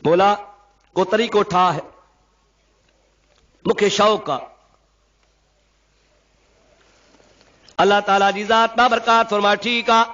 बोला को तरीक़ो ठाह, मूंखे शौक़ आहे। अल्लाह ताला जी ज़ात बाबरकात फरमाए ठीक आहे,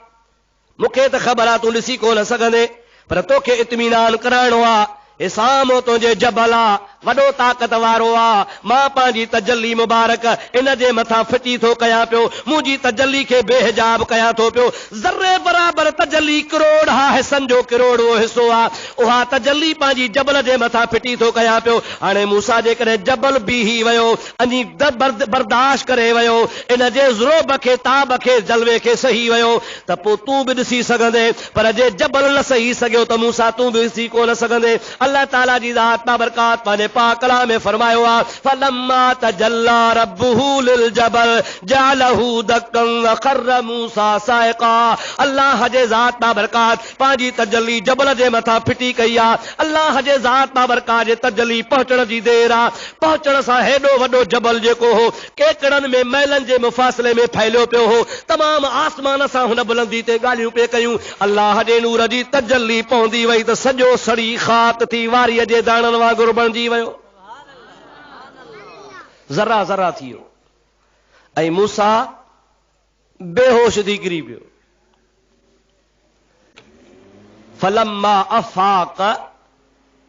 मूंखे त ख़बर आहे तूं ॾिसी कोन सघंदे, पर तोखे इत्मीनान कराइणो आहे। हे साम्हूं तुंहिंजे जबल आहे, वॾो ताक़त वारो आहे। मां पंहिंजी तजल्ली मुबारक इन जे मथां फिटी थो कयां पियो, मुंहिंजी तजल्ली खे बेहिजाब कयां थो पियो। ज़र्रे बराबर तजल्ली करोड़ हा हिस्सनि जो करोड़ो हिस्सो आहे, उहा तजल्ली पंहिंजी जबल जे मथां फिटी थो कयां पियो। हाणे मूसा जेकॾहिं जबल बीही वियो, अञी बर्दाश्त करे वियो, इन जे ज़ुरोब खे ताब खे जलवे खे सही वियो, त पोइ तूं बि ॾिसी सघंदे। पर जे जबल न सही सघियो त मूसा तूं बि ॾिसी कोन सघंदे। अल्लाह ताला जी ज़ात बाबरकात पंहिंजे पाक कलाम में फरमायो आहे फलम्मा तजल्ला रब्बुहु लिल जबल जअलहु दक्कन वखर्र मूसा साइक़ा। अल्लाह जे ज़ात बाबरकात पंहिंजी तजल्ली जबल जे मथां फिटी कई आहे। अल्लाह जे ज़ात बाबरकात जे तजल्ली पहुचण जी देर आहे। पहुचण सां हेॾो वॾो जबल जेको हो केकड़नि में मैलनि जे मुफ़ासिले में फैलियो पियो हो, तमामु आसमान सां हुन बुलंदी ते ॻाल्हियूं पे कयूं। अल्लाह जे नूर जी तजल्ली पवंदी वई त सॼो सड़ी ख़ाक थी वारीअ जे दाणनि वांगुरु बणिजी वियो, ज़रा ज़रा थी वियो, ऐं मूसा बेहोश थी किरी पियो। फलम्मा अफ़ाक़,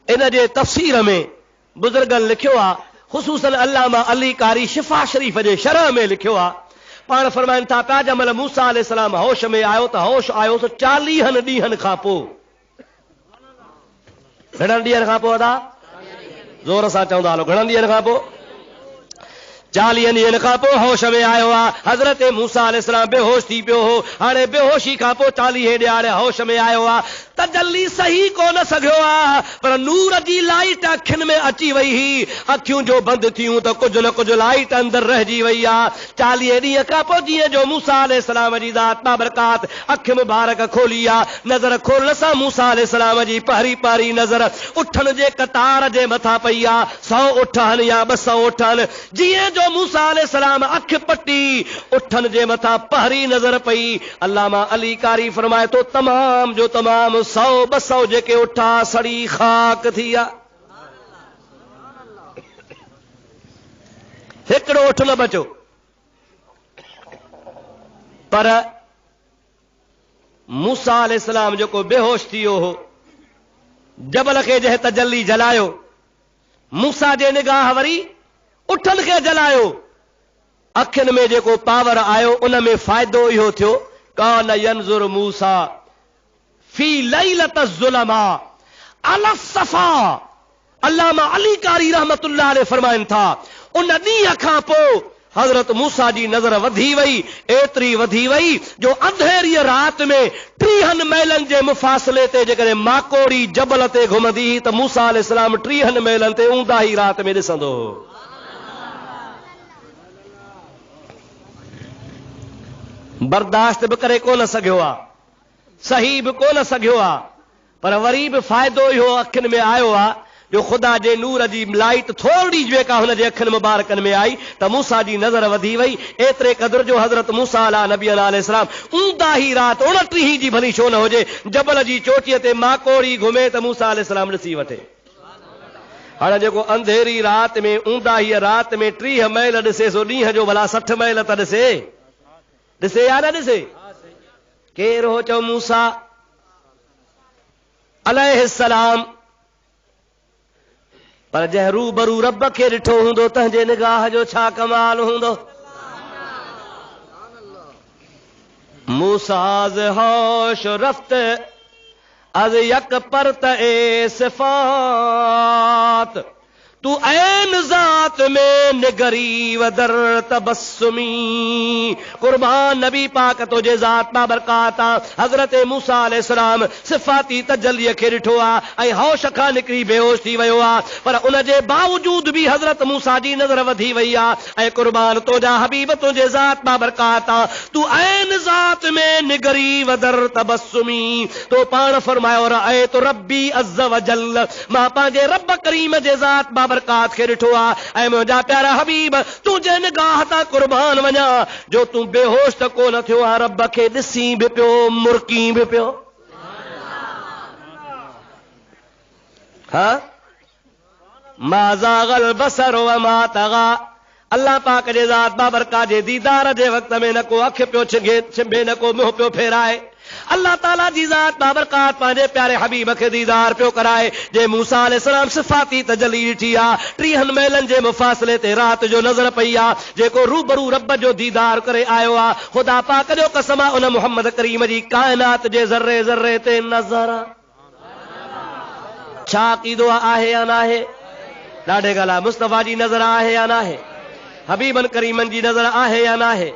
इन जे तफ़सीर में बुज़ुर्गनि लिखियो आहे, ख़ुसूसन अल्लामा अली कारी शिफ़ा शरीफ़ जे शरह में लिखियो आहे, पाण फरमाइनि था पिया जमल मूसा अलैहिस्सलाम होश में आयो त होश आयो त 40 ॾींहनि खां पोइ। घणनि ॾींहनि खां पोइ? अदा ज़ोर सां चवंदा हलो, घणनि ॾींहनि खां पोइ? 40 ॾींहनि खां पोइ होश में आयो आहे। हज़रत मूसा अलैहिस्सलाम बेहोश थी पियो हो, हाणे बेहोशी खां पोइ 40 ॾियार होश में आयो आहे। तजल्ली सही कोन सघियो आहे, पर नूर जी लाइट अखियुनि में अची वई हुई। अखियूं जो बंदि थियूं त कुझु न कुझु लाइट अंदरि रहिजी वई आहे। 40 ॾींहं खां पोइ जीअं जो मूसा अलैहिस्सलाम जी ज़ात बाबरकात अखि मुबारक खोली आहे, नज़र खोलण सां मूसा अलैहिस्सलाम जी पहिरीं पहिरीं नज़र उठनि जे कतार जे मथां पई आहे। 100 उठ आहिनि या 200 उठ आहिनि। जीअं जो मूसा अलैहिस्सलाम अखि पटी, उठनि जे मथां पहिरीं नज़र पई। अल्लामा अली कारी फरमाए थो तमाम जो तमाम 100-200 जेके उठा सड़ी ख़ाक थी विया, हिकिड़ो उठ न बचो। पर मूसा अलैहिस्सलाम जेको बेहोश थी वियो हो, जबल खे जंहिं तजल्ली जलायो, मूसा जे निगाह वरी उठनि खे जलायो। अखियुनि में जेको पावर आयो उन में फ़ाइदो इहो थियो, कान यंज़ुर मूसा फी लैलत ज़ुलमा अला सफ़ा। अल्लामा अली कारी रहमतुल्लाह अलैह फरमाइनि था उन ॾींहं खां पोइ हज़रत मूसा जी नज़र वधी वई, एतिरी वधी वई जो अंधेरीअ राति में 30 मैलनि जे मुफ़ासिले ते जेकॾहिं माकोड़ी जबल ते घुमंदी हुई त मूसा अलैहिस्सलाम 30 मैलनि ते ऊंदा ई राति में ॾिसंदो हो। बर्दाश्त बि करे कोन सघियो आहे, सही बि कोन सघियो आहे, पर वरी बि फ़ाइदो इहो अखियुनि में आयो आहे जो ख़ुदा जे नूर जी लाइट थोरी जेका हुन जे अखियुनि मुबारकनि में आई त मूसा जी नज़र वधी वई। एतिरे क़दुरु जो हज़रत मूसा अला नबी अलैहिस्सलाम ऊंदा ई राति 29 जी भली छो न हुजे, जबल जी चोटीअ ते माकोड़ी घुमे त मूसा अलैहिस्सलाम ॾिसी वठे। हाणे जेको अंधेरी राति में ऊंदा ई राति में 30 मैल ॾिसे, सो ॾींहं जो भला 60 मैल त ॾिसे, ॾिसे या न ॾिसे? केरु हो चओ मूसा अलैहिस्सलाम, पर जंहिं रूबरू रब खे ॾिठो हूंदो तंहिंजे निगाह जो छा कमाल हूंदो। मूसाज़ होश रफ्त अज यक परत ए सिफात, तू ऐन ज़ात में निगरी व दर तबस्सुमी। कुर्बान नबी पाक तुझे ज़ात बाबरकात हज़रत मूसा अलैहिस्सलाम सिफ़ाती तजल्लीअ खे ॾिठो आहे ऐं होश खां निकिरी बेहोश थी वियो आहे, पर उन जे बावजूद बि हज़रत मूसा जी नज़र वधी वई आहे। ऐं कुर्बान तुंहिंजा हबीब तुंहिंजे ज़ात बाबरकात तू ऐन ज़ात में निगरी व दर तबस्सुमी। तो पाण फरमायो रअयतु रब्बी अज़्ज़ व जल, मां पंहिंजे रब करीम जे ज़ात बाबरकात खे ॾिठो आहे। ऐं मुंहिंजा प्यारा हबीब तुंहिंजे निगाह तां कुर्बान वञा जो तूं बेहोश त कोन थियो आहे, रब खे ॾिसी बि पियो, मुरकी बि पियो। हाँ मा ज़ाग़ल बसर व मा तग़ा। अल्लाह पाक जे ज़ात बाबरकात जे दीदार जे वक़्त में न को अख पियो छिंबे न को मुंह पियो फेराए। अल्लाह ताला जी ज़ात बाबरकात पंहिंजे प्यारे हबीब खे दीदार पियो कराए। जे मूसा अलैहिस्सलाम सिफ़ाती तजली ॾिठी आ 30 मेलनि जे मुफ़ासिले ते रात जो नज़र पई आ। जेको रूबरू रब जो दीदार करे आयो आ, ख़ुदा पाक जो कसम आ, उन मुहम्मद करीम जी काइनात जे ज़र्रे ज़र्रे ते नज़र आ। छा क़ीदो आहे या नाहे? ॾाढे ॻाल्हि मुस्तफ़ा जी नज़र आहे या नाहे? हबीबन करीमन जी नज़र आहे या नाहे?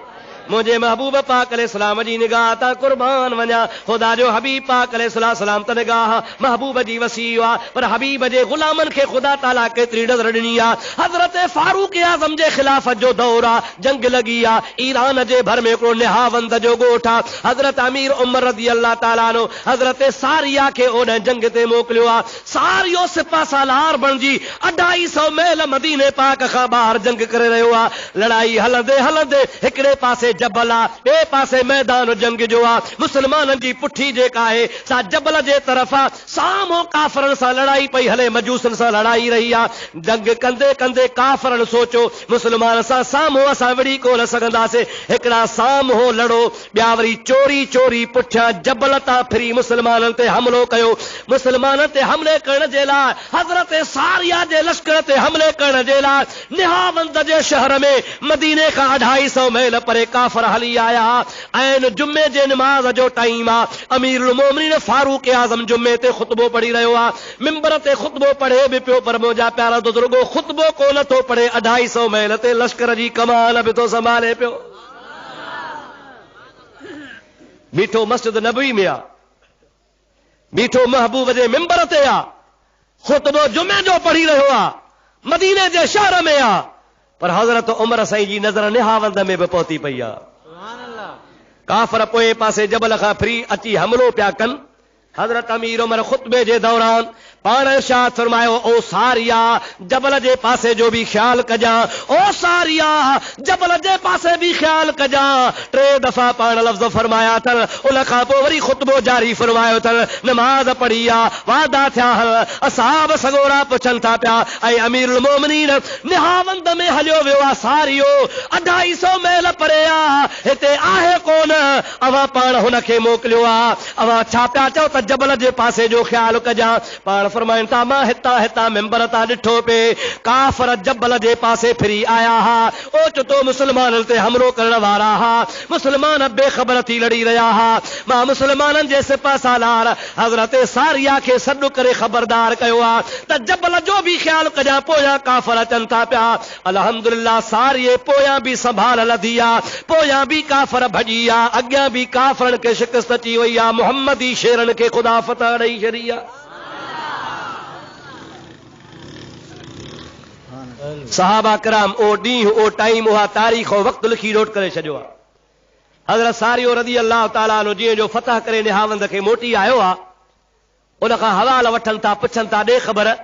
मुझे महबूब पाक अलैहिस्सलाम जी निगाह ता कुर्बान वञा। ख़ुदा जो हबीब पाक अलैहिस्सलाम त निगाह महबूब जी वसी आ, पर हबीब जे ग़ुलामन खे ख़ुदा ताला केतिरी नज़र ॾिनी आ। हज़रत फारूक आज़म जे ख़िलाफ़त जो दौर आ, जंग लगी आ। ईरान जे भर में हिकिड़ो निहावंद जो ॻोठ आ। हज़रत अमीर उमर रज़ी अल्लाह ताला अन्हु हज़रत सारिया खे ओॾ जंग ते मोकिलियो आ। सारियो सिपा सालार बणिजी 250 मेल मदीने पाक खां ॿाहिरि जंग करे रहियो आ। लड़ाई हलंदे हलंदे हिकिड़े पासे जबल आ, ॿिए पासे मैदान जंग जो आ। मुसलमाननि जी पुठी जेका आहे सा जबल जे तरफ़ आ। साम्हूं काफ़रनि सां लड़ाई पई हले, मजूसनि सां लड़ाई रही आ। जंग कंदे कंदे काफ़रनि सोचो मुसलमान सां साम्हूं असां विड़ी कोन सघंदासीं, हिकिड़ा साम्हूं लड़ो, ॿिया वरी चोरी चोरी पुठियां जबल तां फिरी मुसलमाननि ते हमिलो कयो। मुसलमाननि ते हमले करण जे लाइ, हज़रत सारिया जे लश्कर ते हमले करण जे लाइ निहावंद जे शहर में मदीने खां 250 मेल परे काफ़र हली आया। ऐं जुमे जे नमाज़ जो टाइम आ। अमीरुल मोमिनीन फारूक आज़म जुमे ते खुतबो पढ़ी रहियो आ। मिंबर ते खुतबो पढ़े भी पियो, पर मुंहिंजा प्यारा बुजुर्गो खुतबो कोन थो पढ़े, 250 मेल ते लश्कर जी कमान बि थो संभाले पियो। बीठो मस्जिद नबवी में आ, बीठो महबूब जे मिंबर ते आ, खुतबो जुमे जो पढ़ी रहियो आ, मदीने जे शहर में आ, पर हज़रत उमर साईं जी नज़र निहावंद में भी पहुती पई आ। काफ़र पोए पासे जबल खां फिरी अची हमलो पिया कनि। हज़रत अमीर उमर खुतबे जे दौरान पाण इरशाद फरमायो, ओ सारिया जबल जे पासे जो भी ख्याल कजा, ओ सारिया जबल जे पासे भी ख्याल कजा। 3 दफ़ा पाण लफ़्ज़ फरमाया अथनि। उन खां पोइ वरी खुतबो जारी फरमायो अथनि। नमाज़ पढ़ी आ, वादा थिया हल, असहाब सगोरा पुछनि था पिया, ऐं अमीरुल मोमिनीन निहावंद में हलियो वियो आ सारियो 250 मेल परे आ, हिते आहे कोन, अवां पाण हुनखे मोकिलियो आ। अवां छा पिया चओ त जबल जे पासे जो ख्याल कजा। पाण फरमाइनि था मां हितां हितां मिंबर तां ॾिठो पे, काफ़र जबल जे पासे फिरी आया हा, ओचितो मुसलमाननि ते हमलो करण वारा हा। मुसलमान बेख़बर थी लड़ी रहिया हा। मां मुसलमाननि जे सिपा सालार हज़रत सारिया खे सॾु करे ख़बरदार कयो आ त जबल जो भी ख्याल कजा, पोयां काफ़र अचनि था पिया। अल्हम्दुलिल्लाह सारिये पोयां भी संभाल लधी आ, पोयां भी काफ़र भॼी आ, अॻियां भी काफ़रनि खे शिकस्त अची वई आ। मुहम्मदी शेरनि खे ख़ुदा फतह ॾेई छॾी आ। सहाबा किराम ओ ॾींहुं, ओ टाइम, उहा तारीख़, ओ वक़्तु लिखी नोट करे छॾियो आहे। हज़रत सारियो रज़ी अल्लाह ताला अन्हु जीअं जो फतह करे निहावंद खे मोटी आयो आहे, उन खां हवाल वठनि था, पुछनि था, ॾे ख़बर।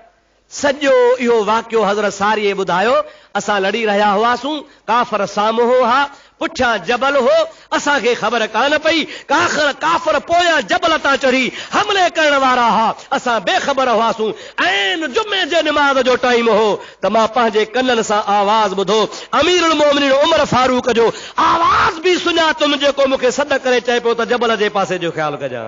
सॼो इहो वाक़ियो हज़रत सारिये ॿुधायो। असां लड़ी रहिया हुआसीं, काफ़र साम्हूं हुआ, पुठियां जबल हो, असांखे ख़बर कान पई। काफ़र पोयां जबल तां चढ़ी हमले करण वारा हा, असां बेख़बर हुआसीं। ऐं जुमे जे नमाज़ जो टाइम हो त मां पंहिंजे कननि सां आवाज़ ॿुधो, अमीरुल मोमिनीन उमर फारूक जो आवाज़ बि सुञातुमि, जेको मूंखे सॾ करे चए पियो त जबल जे पासे जो ख़्यालु कजां।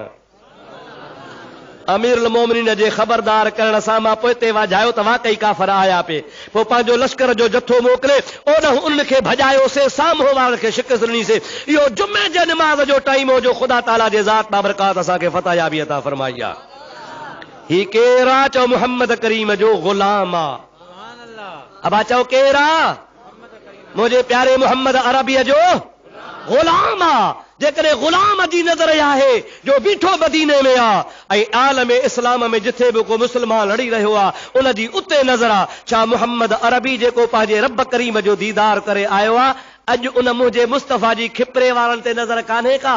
अमीरुल मोमिनीन जे ख़बरदार करण सां मां पोइते वाझायो त वाकई काफ़र आया पे। पोइ पंहिंजो लश्कर जो जथो मोकिले ओॾां उन्हनि खे भॼायोसीं, साम्हूं वारनि खे शिकस्त ॾिनीसीं। इहो जुमे जे नमाज़ जो टाइम हो जो ख़ुदा ताला जे ज़ात बाबरकात असांखे फतह याबी अता फरमाई आहे। ही केरु आहे? चओ मुहम्मद करीम जो ग़ुलाम आहे। अबा चओ केरु आहे? मुंहिंजे प्यारे मुहम्मद अरबीअ जो ग़ुलाम आहे। जेकॾहिं ग़ुलाम जी नज़र आहे जो बीठो मदीने में आ, ऐं आलम इस्लाम में जिथे बि को मुस्लमान लड़ी रहियो आहे उन जी उते नज़र आहे। छा मुहम्मद अरबी जेको पंहिंजे रब करीम जो दीदार करे आयो आहे, अॼु उन मुंहिंजे मुस्तफ़ा जी खिपरे वारनि ते नज़र कान्हे का?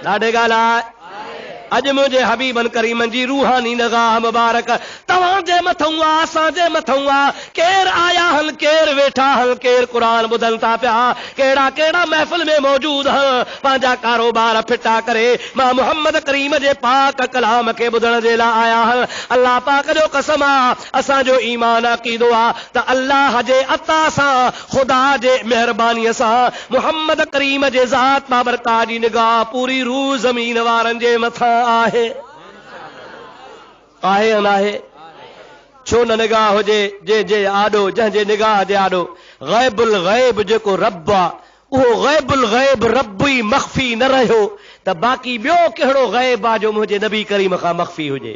ॾाढे ॻाल्हि आहे। अज मुझे हबीबन करीमन जी रूहानी निगाह मुबारक तवाजे मथों असांजे मथों केर आया हन केर वेठा हन केर कुरान बुधन था पिया केड़ा केड़ा महफिल में मौजूद हन पांजा कारोबार फिटा करे मां मोहम्मद करीम जे पाक कलाम के बुधण जे ला आया हन। अल्लाह पाक जो कसम असां जो ईमान अकीदो त अल्लाह जे अता सा खुदा जे मेहरबानी सा मोहम्मद करीम जे ज़ात बाबरकात जी निगाह पूरी रूह ज़मीन वारन जे मथा आहे नाहे छो न निगाह हुजे जे आडो जंहिंजे निगाह जे आडो गैबुल गैब जेको रब आहे उहो गैबुल गैब रब ई मख्फी न रहियो त बाक़ी ॿियो कहिड़ो गैब आहे जो मुंहिंजे नबी करीम खां मख्फी हुजे।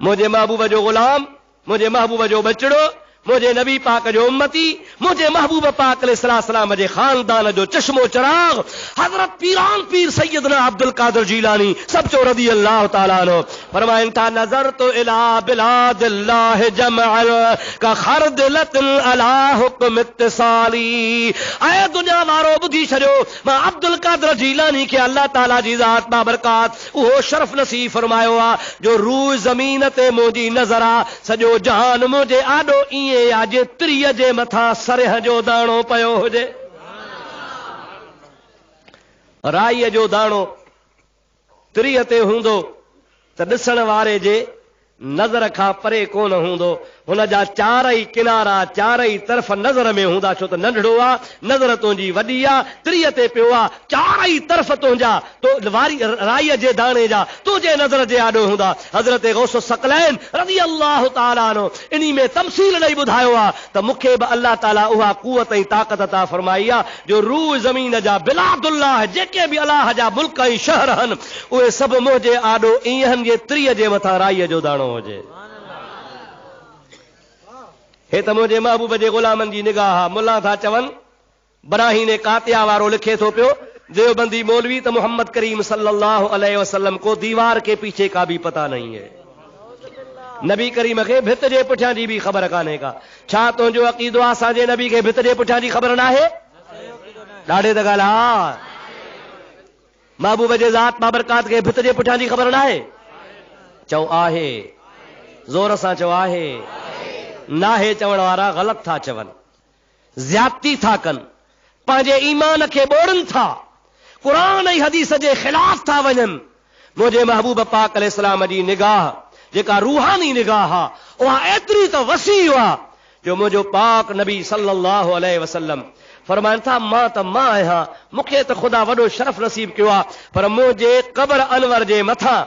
मुंहिंजे महबूब जो गुलाम मुंहिंजे महबूब जो बचड़ो मुझे नबी पाक जो उम्मती मुझे महबूब पाक अलैहिस्सलाम जे खानदान जो चश्मो चराग हजरत पीरान पीर सैयदना अब्दुल कादिर जीलानी सब जो रदी अल्लाह ताला अन्हु फरमाइन था नजर तो इला बिलादिल्लाह जमअल का खरदलतन अला हुक्म इत्तिसाली। ऐ दुनिया वारो बुधी छड़ो मां अब्दुल कादिर जीलानी के अल्लाह ताला जी ज़ात बाबरकात वो शरफ नसीब फरमायो आ जो रूह ज़मीन ते मुंहिंजी नज़र आ सॼो जहान मुझे आडो आज त्रीअ जे मथा सरह जो दाणो पयो हुजे राईअ जो दाणो त्रीअ ते हूंदो त ॾिसण वारे जे नज़र खां परे कोन हूंदो हुन जा चारई किनारा चारई तरफ़ नज़र में हूंदा छो त नंढड़ो आहे नज़र तुंहिंजी वॾी आहे त्रीअ ते पियो आहे चारई तरफ़ तुंहिंजा तो वारी राईअ जे दाणे जा तुंहिंजे नज़र जे आॾो हूंदा। हज़रत गौस सकलैन रज़ी अल्लाह ताला अन्हु इन्ही में तमसील ॾेई ॿुधायो आहे त मूंखे बि अल्लाह ताला उहा कुवत ऐं ताक़त अता फरमाई आहे जो रूह ज़मीन जा बिलादुल्लाह जेके बि अलाह जा मुल्क ऐं शहर आहिनि उहे सभु मुंहिंजे आॾो ईअं जे त्रीअ जे मथां राईअ जो दाणो हुजे। हे त मुंहिंजे महबूब जे गुलामनि जी निगाह मुल्ला था चवनि बराहीने कातिया वारो लिखे थो पियो देवबंदी मौलवी त मोहम्मद करीम सल्लल्लाहु अलैहि वसल्लम को दीवार के पीछे का भी पता नहीं है। नबी करीम खे भित जे पुठियां जी भी ख़बर कान्हे का छा तुंहिंजो अक़ीदो आहे असांजे नबी खे भित जे पुठियां जी ख़बर नाहे ॾाढे त ॻाल्हि हा महबूब जे ज़ात बाबरकात खे भित जे पुठियां जी ख़बर नाहे चओ आहे ज़ोर सां चओ आहे नाहे चवण वारा ग़लत था चवनि ज़्यादती था कनि पंहिंजे ईमान खे ॿोड़नि था क़ुरान ऐं हदीस जे ख़िलाफ़ था वञनि। मुंहिंजे महबूब पाक अलैहिस्सलाम जी निगाह जेका रूहानी निगाह आहे उहा एतिरी त वसी आहे जो मुंहिंजो पाक नबी सल्लल्लाहु अलैहि वसल्लम फरमाइनि था मां त मां आहियां मूंखे त ख़ुदा वॾो शरफ नसीब कयो आहे पर मुंहिंजे क़ब्र अनवर जे मथां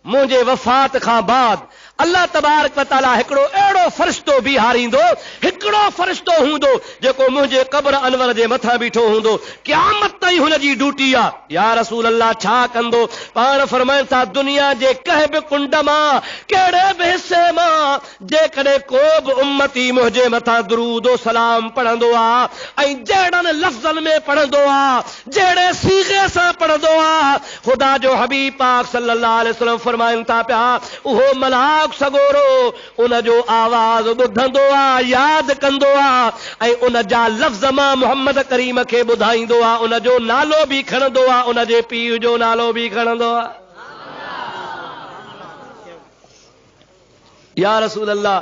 मुंहिंजे वफ़ात खां बाद अल्लाह तबारक व तआला हिकिड़ो अहिड़ो फ़रिश्तो बीहारींदो हिकिड़ो फ़रिश्तो हूंदो जेको मुंहिंजे क़ब्र अनवर जे मथां बीठो हूंदो क़यामत ताईं हुन जी ड्यूटी आहे। या रसूल अल्लाह छा कंदो पाण फरमाइनि था दुनिया जे कंहिं बि कुंड मां कहिड़े बि हिसे मां जेकॾहिं को बि उम्मती मुंहिंजे मथां दुरूद सलाम पढ़ंदो आहे ऐं जहिड़नि लफ़्ज़नि में पढ़ंदो आहे जहिड़े सीगे सां पढ़ंदो आहे ख़ुदा जो हबीब पाक सल्लल्लाहु अलैहि वसल्लम फरमाइनि था पिया उहो मलाक सगोरो उन जो आवाज़ ॿुधंदो आहे यादि कंदो आहे ऐं उन जा लफ़्ज़ मां मोहम्मद करीम खे ॿुधाईंदो आहे उन जो नालो बि खणंदो आहे उन जे पीउ जो नालो बि खणंदो आहे। या रसूल अल्लाह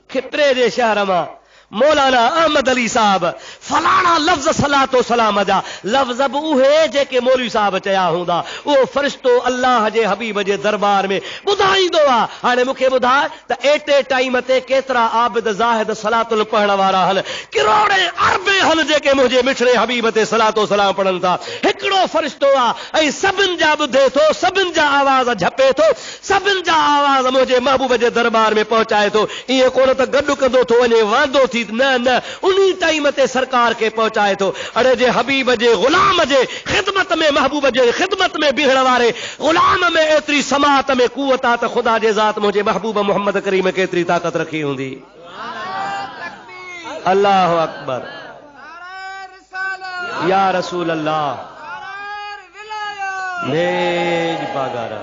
खित्रे जे शहर मां मौलाना अहमद अली साहब फलाना लफ़्ज़ सलातो सलाम जा लफ़्ज़ बि उहे जेके मौलवी साहब चया हूंदा उहो फ़रिश्तो अल्लाह जे हबीब जे दरबार में ॿुधाईंदो आहे। हाणे मूंखे ॿुधाए त एटे टाइम ते केतिरा आबिद ज़ाहिद सलातुल पढ़ण वारा आहिनि किरोड़े अरबे आहिनि जेके मुंहिंजे मिठड़े हबीब ते सलातो सलाम पढ़नि था। हिकिड़ो फ़रिश्तो आहे ऐं सभिनि जा ॿुधे थो सभिनि जा आवाज़ झपे थो सभिनि जा आवाज़ मुंहिंजे महबूब जे दरबार में पहुचाए थो ईअं कोन त गॾु कंदो थो वञे वांदो थी न न उन्ही टाइम ते सरकार के पहुचाए थो। अड़े जे हबीब जे गुलाम जे खिदमत में महबूब जे खिदमत में बीहण वारे गुलाम में एतिरी समात में कुवत आहे त ख़ुदा जे ज़ात मुंहिंजे महबूब मोहम्मद करीम केतिरी ताक़त रखी हूंदी। अल्लाहु अकबर या रसूल अल्लाह नेज पागारा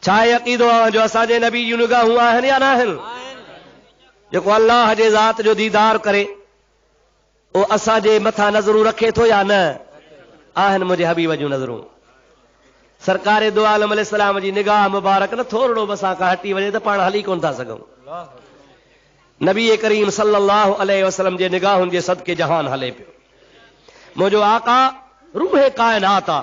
छा अक़ीदो आहे जो असांजे नबी जूं निगाहूं आहिनि या न आहिनि जेको अल्लाह जे ज़ात जो दीदार करे उहो असांजे मथां नज़रूं रखे थो या न आहिनि मुंहिंजे हबीब जूं नज़रूं। सरकार दो आलम अलैहिस्सलाम जी निगाह मुबारक न थोरो बसा का हटी वजे त पाण हली कोन था सघूं। नबी करीम सल्लल्लाहु अलैहि वसल्लम जे निगाहुनि जे सदके जहान हले पियो। मुंहिंजो आका रूह कायनात आ,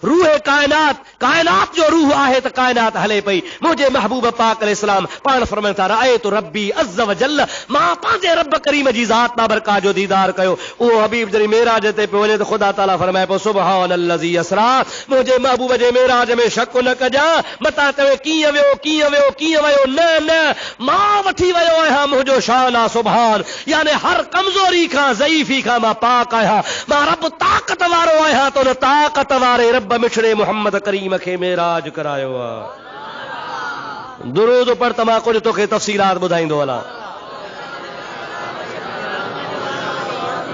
रूह कायनात, कायनात जो रूह आहे त कायनात हले पई। मुंहिंजे महबूब पाक अलैहिस्सलाम पाण फरमाइनि था रअए तो रब्बी अज़्ज़ व जल्ल, मां पंहिंजे रब करीम जी ज़ात बाबरकात जो दीदार कयो। उहो हबीब जॾहिं मेराज ते पियो वञे त ख़ुदा ताला फरमाए पियो सुबहानल्लज़ी असरा, मुंहिंजे महबूब जे मेराज में शक न कजां। मतां चवे कीअं वियो कीअं वियो कीअं वियो, न न मां वठी वियो आहियां, मुंहिंजो शान आहे सुभान। यानी हर कमज़ोरी खां ज़ईफ़ी खां मां पाक आहियां। मां रब ताक़त वारो आहियां तो न ताक़त वारे रब मिठड़े मोहम्मद करीम खे मेराज करायो आहे। दुरूद पढ़ त मां कुझु तोखे तफ़सीलात ॿुधाईंदो हलां।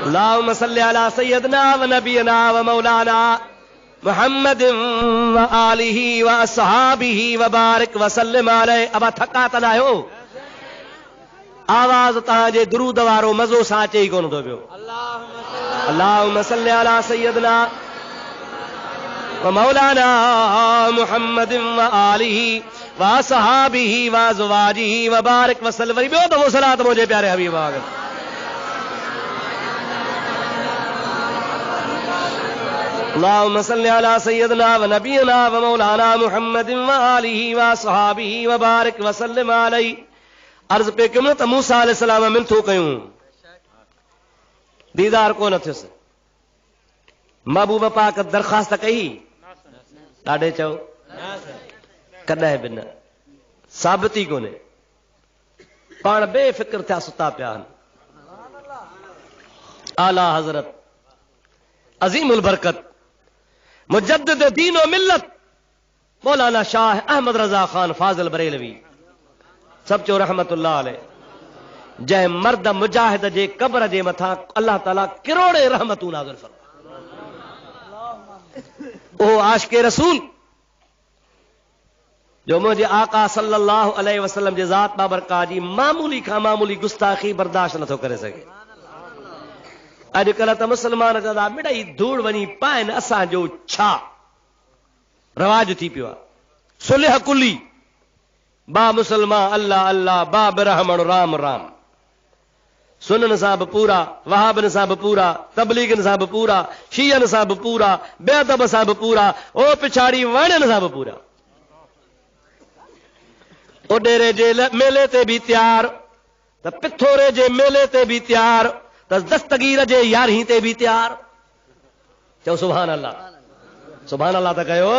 अल्लाहुम्म सल्लि अला सय्यदना व नबीना व मौलाना मुहम्मद व आलिहि व अस्हाबिहि व बारिक व सल्लिम अलैहि। अब थका त न आहियो? आवाज़ तव्हांजे दुरूद वारो मज़ो सां अचे ई कोन थो पियो। अल्लाहुम्म सल्लि अला सय्यदना व मौलाना मुहम्मद व आलिहि व अस्हाबिहि व अज़वाजिहि व बारिक व सल्लिम। वरी ॿियो दफ़ो सलात मुंहिंजे प्यारे हबीब वांगुरु। अल्लाहुम्म सल्लि अला सय्यदना व नबीना व मौलाना मुहम्मद व आलिहि व अस्हाबिहि व बारिक व सल्लिम अलैहि। अर्ज़ पे कयूं त मूसा अलैहिस्सलाम मिनथू कयूं, दीदार कोन थियुसि। महबूब पाक दरख़्वास्त कई, ॾाढे चओ कॾहिं बि न, साबिती कोन्हे। पाण बेफ़िक्र थिया सुता पिया आहिनि। आला हज़रत अज़ीमुल बरकत मुजद्दिद दीन व मिल्लत मौलाना शाह अहमद रज़ा ख़ान फ़ाज़िल बरेलवी सब चो रहमतुल्लाह अलैह, जंहिं मर्द मुजाहिद जे कब्र जे मथां अल्लाह ताला किरोड़े रहमतूं नाज़िल फरमाए। ओ आशिक़े रसूल जो मुंहिंजे आका सल्लल्लाहु अलैहि वसल्लम जे ज़ात बाबरकात जी मामूली खां मामूली गुस्ताखी बर्दाश्त नथो करे सघे। अॼुकल्ह त मुस्लमान चवंदा मिड़ई धूड़ वञी पाइनि, असांजो छा रवाज थी पियो आहे। सुलह कुली, बा मुसलमान अल्लाह अल्लाह, बा ब्राह्मण राम राम। सुनन सां बि पूरा, वहाबन सां बि पूरा, तबलीगन सां बि पूरा, शीयन सां बि पूरा, बेअदब सां बि पूरा, ओ पिछाड़ी वणन सां बि पूरा। ओडेरे जे मेले ते बि तैयार, त पिथोरे जे मेले ते बि तैयार, त दस्तगीर जे यारहीं ते बि तैयार। चओ सुभान अल्लाह, सुभान अल्लाह त कयो।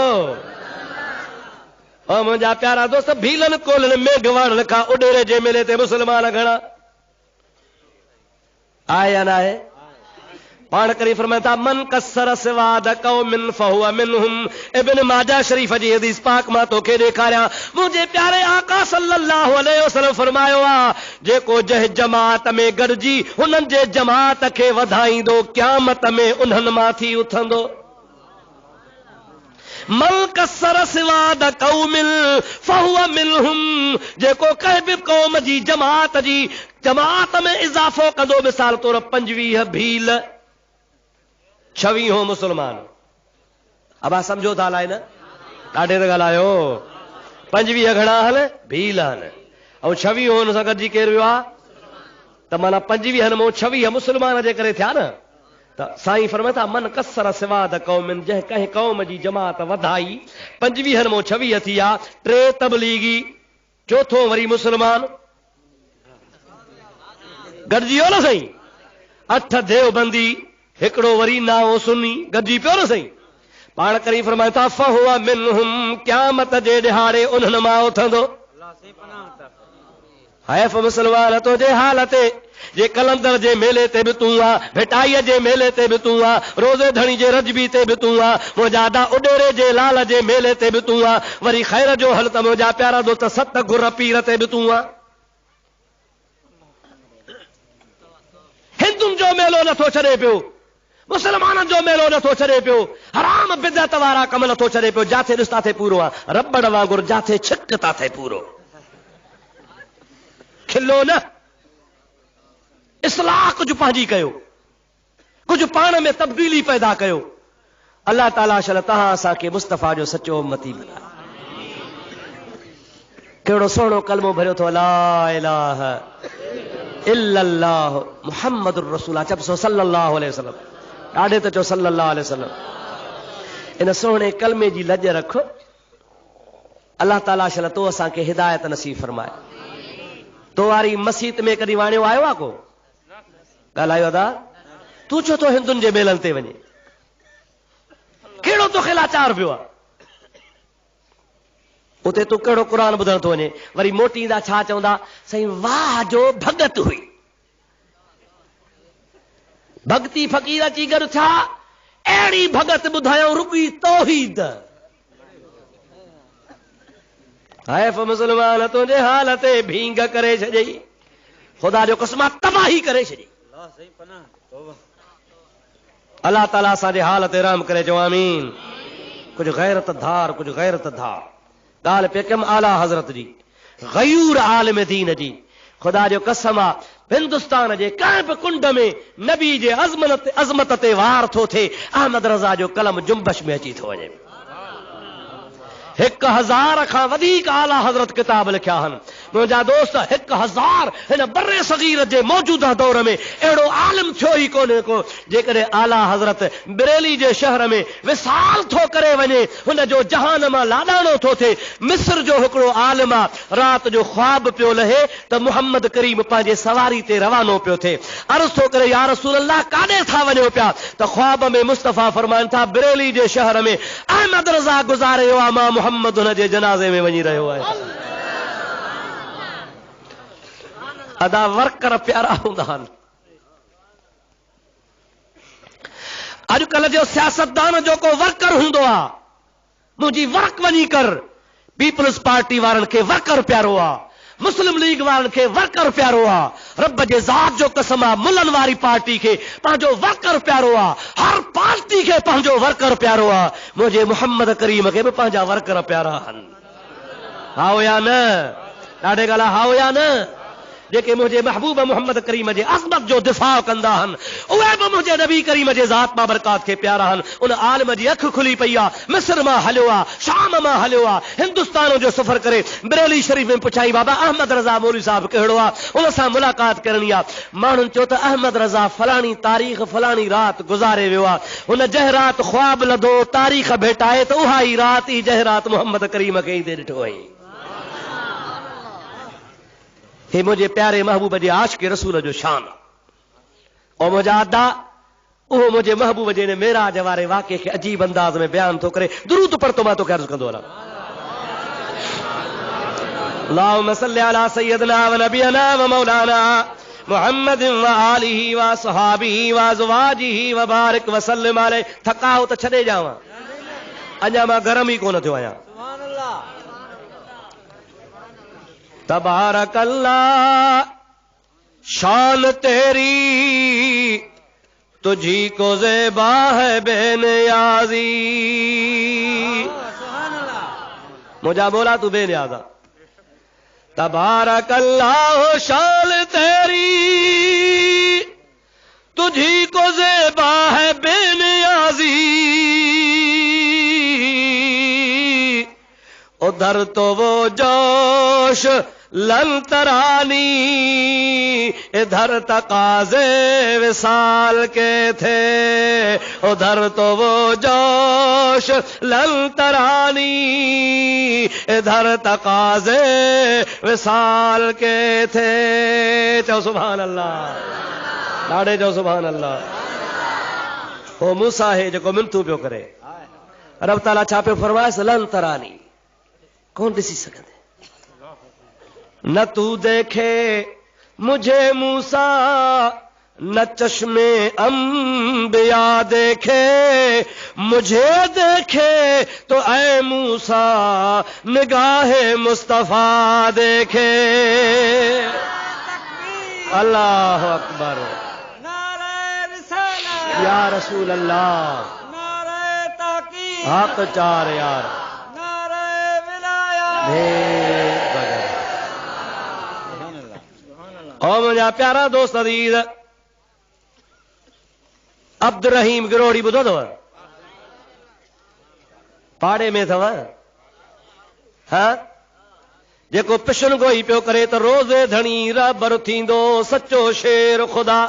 ओ मुंहिंजा प्यारा दोस्त, भीलन कोलन में गवाड़न खां ओडेरे जे मेले ते मुसलमान घणा आहे या न आहे? पाण करी फरमाए था मन कसर सिवाद कौमिन फहुव मिनहुम। इब्न माजा शरीफ जी हदीस पाक मां तोखे ॾेखारियां। मुंहिंजे प्यारे आका सल्लल्लाहु अलैहि वसल्लम फरमायो आहे, जेको जंहिं जमात में गॾिजी हुननि जे जमात खे वधाईंदो, क़यामत में उन्हनि मां थी उथंदो। मन कसर सिवाद कौमिन फहुव मिनहुम, जेको कंहिं बि क़ौम जी जमात में इज़ाफ़ो कंदो, मिसाल तौर 25 भील 26 मुसलमान। अब आप समझो था अलाए न, ॾाढे त ॻाल्हायो। 25 घणा आहिनि? भील आहिनि। ऐं 26 हुन सां गॾिजी केरु वियो आहे? त माना 25 मां 26 मुसलमान जे करे थिया न। त साईं फरमाए था मन कसर सिवाद कौमिन, जंहिं कंहिं क़ौम जी जमात वधाई, 25 मां 26 थी विया, 3 तबलीगी, चौथो वरी मुसलमान गॾिजी वियो न साईं। 8 देवबंदी, हिकिड़ो वरी नाओ सुन्नी, गॾिजी पियो न साईं। पाण करी फरमाए था फहुव मिनहुम, क़यामत जे ॾिहाड़े उन्हनि मां उथंदो। हैफ़ मुसलमान तुंहिंजे हाल ते, जे कलंदर जे मेले ते बि तूं आ, भिटाईअ जे मेले ते बि तूं आ, रोज़े धणी जे रजबी ते बि तूं आ, मुंहिंजा आदा उडेरे जे लाल जे मेले ते बि तूं आ, वरी ख़ैर जो हल त मुंहिंजा प्यारा दोस्त 7 गुर पीर ते बि तूं आ। हिंदुनि जो मेलो नथो छॾे पियो, मुसलमाननि जो मेलो नथो छॾे पियो, हराम बिदअत वारा कम नथो छॾे पियो। जाथे ॾिस थे पूरो आहे, रबड़ वांगुरु जाथे छिक था थे पूरो। खिलो न, इस्लाह कुझु पंहिंजी कयो, कुझु पाण में तब्दीली पैदा कयो। अल्लाह ताला शल तहां असांखे मुस्तफ़ा जो सचो उम्मती बनाए। कहिड़ो सुहिणो कलमो भरियो थो, ला इलाहा इल्लल्लाह मुहम्मदुर रसूलुल्लाह। चप सो सल्लल्लाहु अलैहि वसल्लम, ॾाढे त चो सल्लल्लाहु अलैहि वसल्लम। इन सुहिणे कलमे जी लज रख। अल्लाह ताला शल तो असांखे हिदायत नसीब फरमाए। तो वारी मस्जिद में कॾहिं वाणियो आयो आहे को? ॻाल्हायो अदा, तूं छो तो हिंदुनि जे मेलनि ते वञे? कहिड़ो तोखे लाचार पियो आहे? उते तूं कहिड़ो क़ुर ॿुधण थो वञे? वरी मोटी ईंदा छा चवंदा? साईं वाह जो भगत हुई। भक्ति फ़क़ीर अची गॾु छा? अहिड़ी भगत ॿुधायूं रुॻी तौहीद। हैफ़ मुस्लमान तुंहिंजे हाल ते भींग करे छॾई, ख़ुदा जो कसम तबाही करे छॾी। अल्लाह ताला असांजे हाल ते रहम करे, चओ आमीन। कुझु गैरत धार, कुझु गैरत धार। ॻाल्हि पे कयमि आला हज़रत जी, गयूर आलिम दीन जी। ख़ुदा जो कसम आहे हिंदुस्तान जे कंहिं बि कुंड में नबी जे अज़मत ते वार थो थिए, अहमद रज़ा जो कलम जुंबश में अची थो वञे। 1000 खां वधीक आला हज़रत किताब लिखिया आहिनि। मुंहिंजा दोस्त 1000 हिन बर्रे सगीर जे मौजूदा दौर में अहिड़ो आलिम थियो ई कोन्हे को। जेकॾहिं आला हज़रत बरेली जे शहर में विसाल थो करे वञे, हुन जो जहान मां लाॾाणो थो थिए। मिस्र जो हिकिड़ो आलिम आहे, राति जो ख्वाब पियो लहे त मुहम्मद करीम पंहिंजे सवारी ते रवानो पियो थिए। अर्ज़ थो करे, या रसूल अल्लाह काॾे था वञो पिया? त ख्वाब में मुस्तफ़ा फरमाइनि था, बरेली जे शहर में अहमद रज़ा गुज़ारियो आहे, मां मुहम्मद हुन जे जनाज़े में वञी रहियो आहे। अदा वर्कर प्यारा हूंदा आहिनि। अॼुकल्ह जो सियासतदान जो को वर्कर हूंदो आहे, मुंहिंजी वर्क वञी कर। पीपल्स पार्टी वारनि खे वर्कर प्यारो आहे, मुस्लिम लीग वारनि खे वर्कर प्यारो आहे। रब जे ज़ात जो कसम आहे, मुल्हनि वारी पार्टी खे पंहिंजो वर्कर प्यारो आहे। हर पार्टी खे पंहिंजो वर्कर प्यारो आहे। मुंहिंजे मुहम्मद करीम खे बि पंहिंजा वर्कर प्यारा आहिनि। हाओ या न? ॾाढे ॻाल्हि हाओ या न? जेके मुंहिंजे महबूब मोहम्मद करीम जे अज़मत जो दिफ़ा कंदा आहिनि, उहे बि मुंहिंजे नबी करीम जे ज़ात मां बरकात खे प्यारा आहिनि। उन आलिम जी अखि खुली पई आहे, मिस्र मां हलियो आहे, शाम मां हलियो आहे, हिंदुस्तान जो सफ़र करे बरेली शरीफ़ में पुछाई, बाबा अहमद रज़ा मौलवी साहब कहिड़ो आहे? उन सां मुलाक़ात करणी आहे। माण्हुनि चयो त अहमद रज़ा फलाणी तारीख़ फलाणी राति गुज़ारे वियो आहे। हुन जंहिं राति ख्वाब लधो, तारीख़ भेटाए त उहा ई राति ई जंहिं राति मोहम्मद करीम खे ईंदे ॾिठो हुई। हे मुझे प्यारे महबूब जे आशिक़ रसूल जो शान और मुंहिंजा अदा उहो मुंहिंजे महबूब जे मेराज वारे वाक़े खे अजीब अंदाज़ में बयान थो करे। दुरूद पढ़तो मां तोखे अर्ज़ कंदो वञा। अल्लाहुम्मा सल्लि अला सय्यदिना व नबियना व मौलाना मुहम्मद व आलिहि व सहाबिहि व अज़वाजिहि व बारिक व सल्लिम अलैहि। थका हो त छॾे जावां, अञा मां गरम ई कोन थियो आहियां। तबारक अल्लाह शान तेरी तुझी को ज़ेबा है बेनियाज़ी। मुझा बोला तू बेनियाज़ा। तबारक अल्लाह शान तेरी तुझी को ज़ेबा है बेनियाज़ी। उधर तो वो जोश लंतरानी, इधर तकाज़े विसाल के थे। उधर तो वो जोश लंतरानी, इधर तकाज़े विसाल के थे। चो सुभान अल्लाह, ॾाढे चो सुभान अल्लाह। हो मूसा है जो मिनतू पियो करे। रब ताला छा पियो फरमाए? लंतरानी कौन ॾिसी सघंदे? न तू देखे मुझे मूसा, न चश्मे अंबिया देखे। मुझे देखे तो ऐ मूसा निगाहे मुस्तफा देखे। अल्लाह अकबर, या रसूल अल्लाह, हक चार यार, और मुंहिंजा प्यारा दोस्त अज़ीज़, अब्दुल रहीम गिरोड़ी ॿुधो अथव? पाड़े में अथव हाँ जेको पिशन गोई पियो करे त रोज़े धणी रबर थींदो सचो शेर ख़ुदा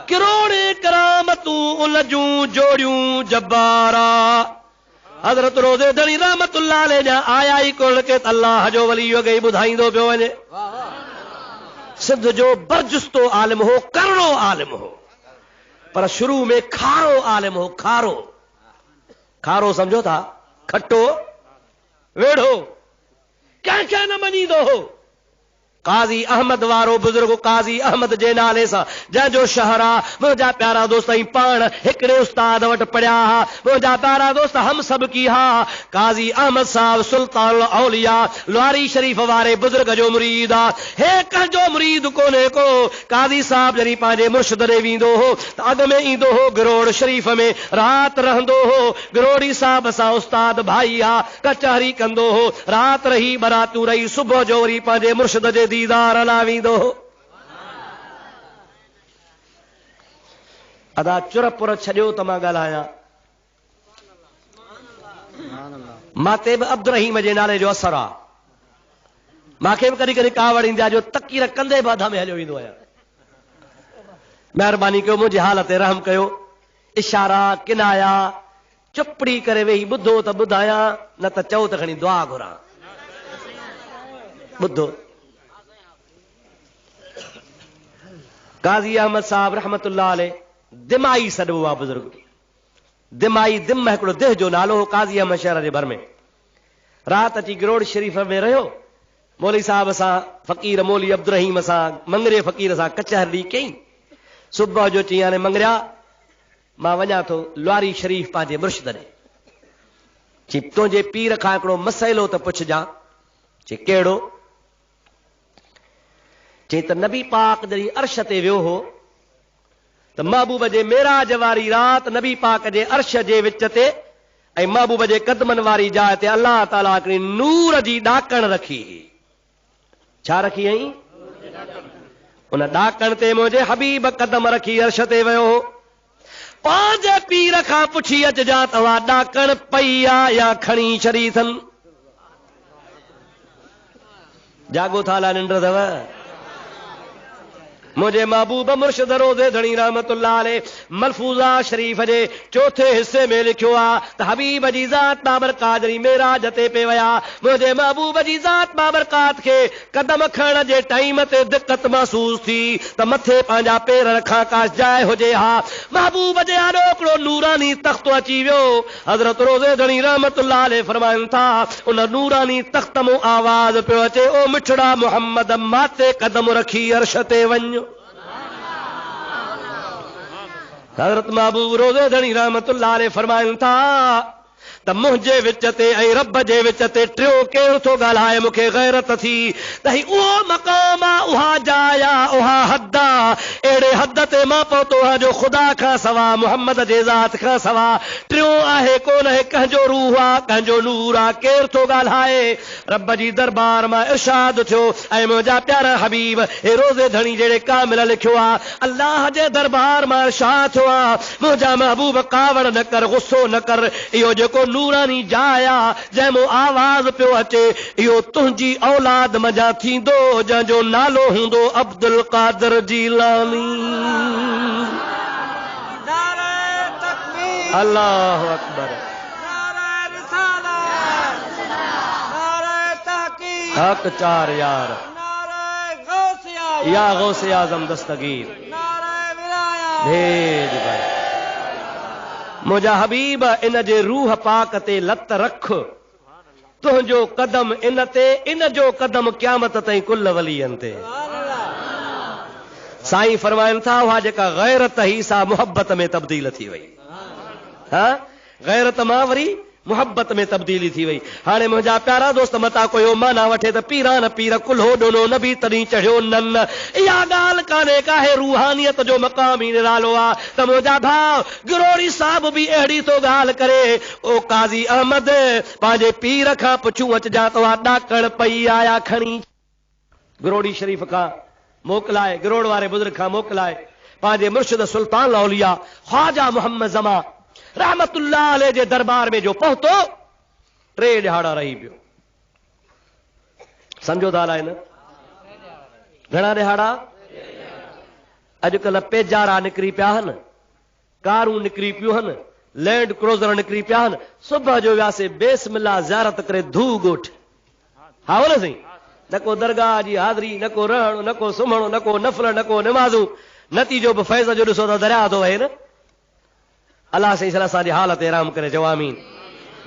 किरोड़े करामतूं उलजूं जोड़ियूं जब्बारा हज़रत रोज़े धणी रहमतुल्लाह अलैह जा आया ई कोन के अल्लाह जो वली गई ॿुधाईंदो पियो वञे सिंध जो बरजुस्तो आलिम हो करणो आलिम हो पर शुरू में खारो आलिम हो खारो खारो समझो था खट्टो वेड़ो कंहिंखे न मञींदो हो काज़ी अहमद वारो बुजुर्ग काज़ी अहमद जे नाले सां जंहिंजो शहर आहे मुंहिंजा प्यारा दोस्त ई पाण हिकिड़े उस्ताद वटि पढ़िया हा मुंहिंजा प्यारा दोस्त हम सब की हा काज़ी अहमद साहब सुल्तान औलिया लवारी शरीफ़ वारे बुजुर्ग जो मुरीद आहे हे कंहिंजो मुरीद कोन्हे को काज़ी साहब जॾहिं पंहिंजे मुर्शिद ॾे वेंदो हो त अॻ में ईंदो हो गिरोड़ शरीफ़ में राति रहंदो हो गिरोड़ी साहब सां उस्ताद भाई आहे कचहरी कंदो हो राति रही बरातूं रही सुबुह जो वरी पंहिंजे मुर्शिद जे दीदार लावींदो अदा चुरपुर छॾियो त मां ॻाल्हायां माते बि अब्दुर्रहीम जे नाले जो असर आहे मूंखे बि कॾहिं कॾहिं कावड़ ईंदी आहे जो तकीर कंदे बाधा में हलियो वेंदो आहियां महिरबानी कयो मुंहिंजी हालत ते रहम कयो इशारा किनाया चुपड़ी करे वेही ॿुधो त ॿुधायां न त चओ त खणी दुआ घुरां ॿुधो काज़ी अहमद साहब रहमतुल्लाह अलैह दिमाई सॾो आहे बुजुर्ग दिमाई दिम हिकिड़ो देह जो नालो हो काज़ी अहमद शहर जे भर में राति अची गिरोड़ शरीफ़ में रहियो मौली साहब सां फ़क़ीर मौली अब्दुर्रहीम सां मंगरे फ़क़ीर सां कचहरी कई सुबुह जो चई हाणे मंगरिया मां वञा थो लवारी शरीफ़ पंहिंजे मुर्शिद ॾे चई तुंहिंजे पीर खां हिकिड़ो मसइलो त पुछजां चई कहिड़ो चई त नबी पाक जॾहिं अर्श ते वियो हो त महबूब जे मेराज वारी राति नबी पाक जे अर्श जे विच ते ऐं महबूब जे कदमनि वारी जाइ ते अल्लाह ताला हिकिड़ी नूर जी ॾाकण रखी छा रखी आई उन ॾाकण ते मुंहिंजे हबीब कदम रखी अर्श ते वियो हो पंहिंजे पीर खां पुछी अचजां तव्हां ॾाकण पई आहे या खणी छॾी अथनि जागो था ला निंड अथव मुझे महबूब मुर्शिद रोज़े धणी रहमतुल्लाह अलैह मलफूज़ा शरीफ जे चौथे हिस्से में लिखियो आहे त हबीब जी ज़ात बाबरकात जॾहिं मेराज ते पे विया मुंहिंजे महबूब जी ज़ात बाबरकात खे कदम खणण जे टाइम ते दिक़त महसूस थी त मथे पंहिंजा पेर रखां का जाइ हुजे हा महबूब जे आॾो हिकिड़ो नूरानी तख़्त अची वियो हज़रत रोज़े धणी रहमतुल्लाह अलैह फरमाइनि था उन नूरानी तख़्त मां आवाज़ पियो अचे ओ मिठड़ा मुहम्मद माथे कदम रखी अर्श ते वञ हज़रत महबूब रोज़े धणी रहमतुल्लाह अलैह फरमाइनि था त मुंहिंजे विच ते ऐं रब जे विच ते टियों केरु थो ॻाल्हाए मूंखे गैरत थी त ही उहो मक़ाम आहे उहा जाइ आहे उहा हद आहे अहिड़े हद ते मां पहुतो आहियां जो ख़ुदा खां सवा मुहम्मद जे ज़ात खां सवा टियों आहे कोन कंहिंजो रूह आहे कंहिंजो नूर आहे केरु थो ॻाल्हाए रब जी दरबार मां इरशाद थियो ऐं मुंहिंजा प्यारा हबीब हे रोज़े धणी जहिड़े कामिल लिखियो आहे अल्लाह जे दरबार मां इरशाद थियो आहे मुंहिंजा महबूब कावड़ न कर गुस्सो न कर इहो जेको नूरानी जाया जंहिंमो आवाज़ पियो अचे इहो तुंहिंजी औलाद मजा थींदो जंहिंजो नालो हूंदो अब्दुल कादिर जीलानी अल्लाह अकबर हक चार यार या गौसे आजम दस्तगीर भेज भाई मुंहिंजा हबीब इन जे रूह पाक ते लत रख तुंहिंजो कदम इन ते इन जो कदम क़यामत ताईं कुल वलियनि ते साईं फरमाइनि था उहा जेका गैरत ही सा मोहब्बत में तब्दील थी वई हा गैरत मां वरी मोहब्बत में तब्दीली थी वई हाणे मुंहिंजा प्यारा दोस्त मता कोई माना वठे त पीरान पीर कुल्हो ॾोनो नबी तॾहिं चढ़ियो नन इहा ॻाल्हि कान्हे काहे रूहानियत जो मक़ाम ई निरालो आहे त मुंहिंजा भाउ गिरोड़ी साहब बि अहिड़ी तो ॻाल्हि करे ओ काज़ी अहमद पंहिंजे पीर खां पुछूं अचजां तव्हां ॾाकण पई आया खणी गिरोड़ी शरीफ़ खां मोकिलाए गिरोड़ वारे बुज़ुर्ग खां मोकिलाए पंहिंजे मुर्शिद सुल्तान औलिया ख्वाजा मोहम्मद ज़मा रहमतुल्लाह अलैह जे दरबार में जो पहुतो 3 ॾिहाड़ा रही पियो। समझो था अलाए न घणा ॾिहाड़ा? अॼुकल्ह पेजारा निकिरी पिया आहिनि, कारूं निकिरी पियूं आहिनि, लैंड क्रूज़र निकिरी पिया आहिनि। सुबुह जो वियासीं बेस्मिल्लाह ज़ियारत करे धू ॻोठ। हा न साईं, न को दरगाह जी हाज़री, न को रहणो, न को सुम्हणो, न को नफ़ल, न को नमाज़ूं। नतीजो बि फैज़ जो ॾिसो त दरिया थो वहे न। अलाह सही असांजी हालत हैराम करे। चओ आमीन।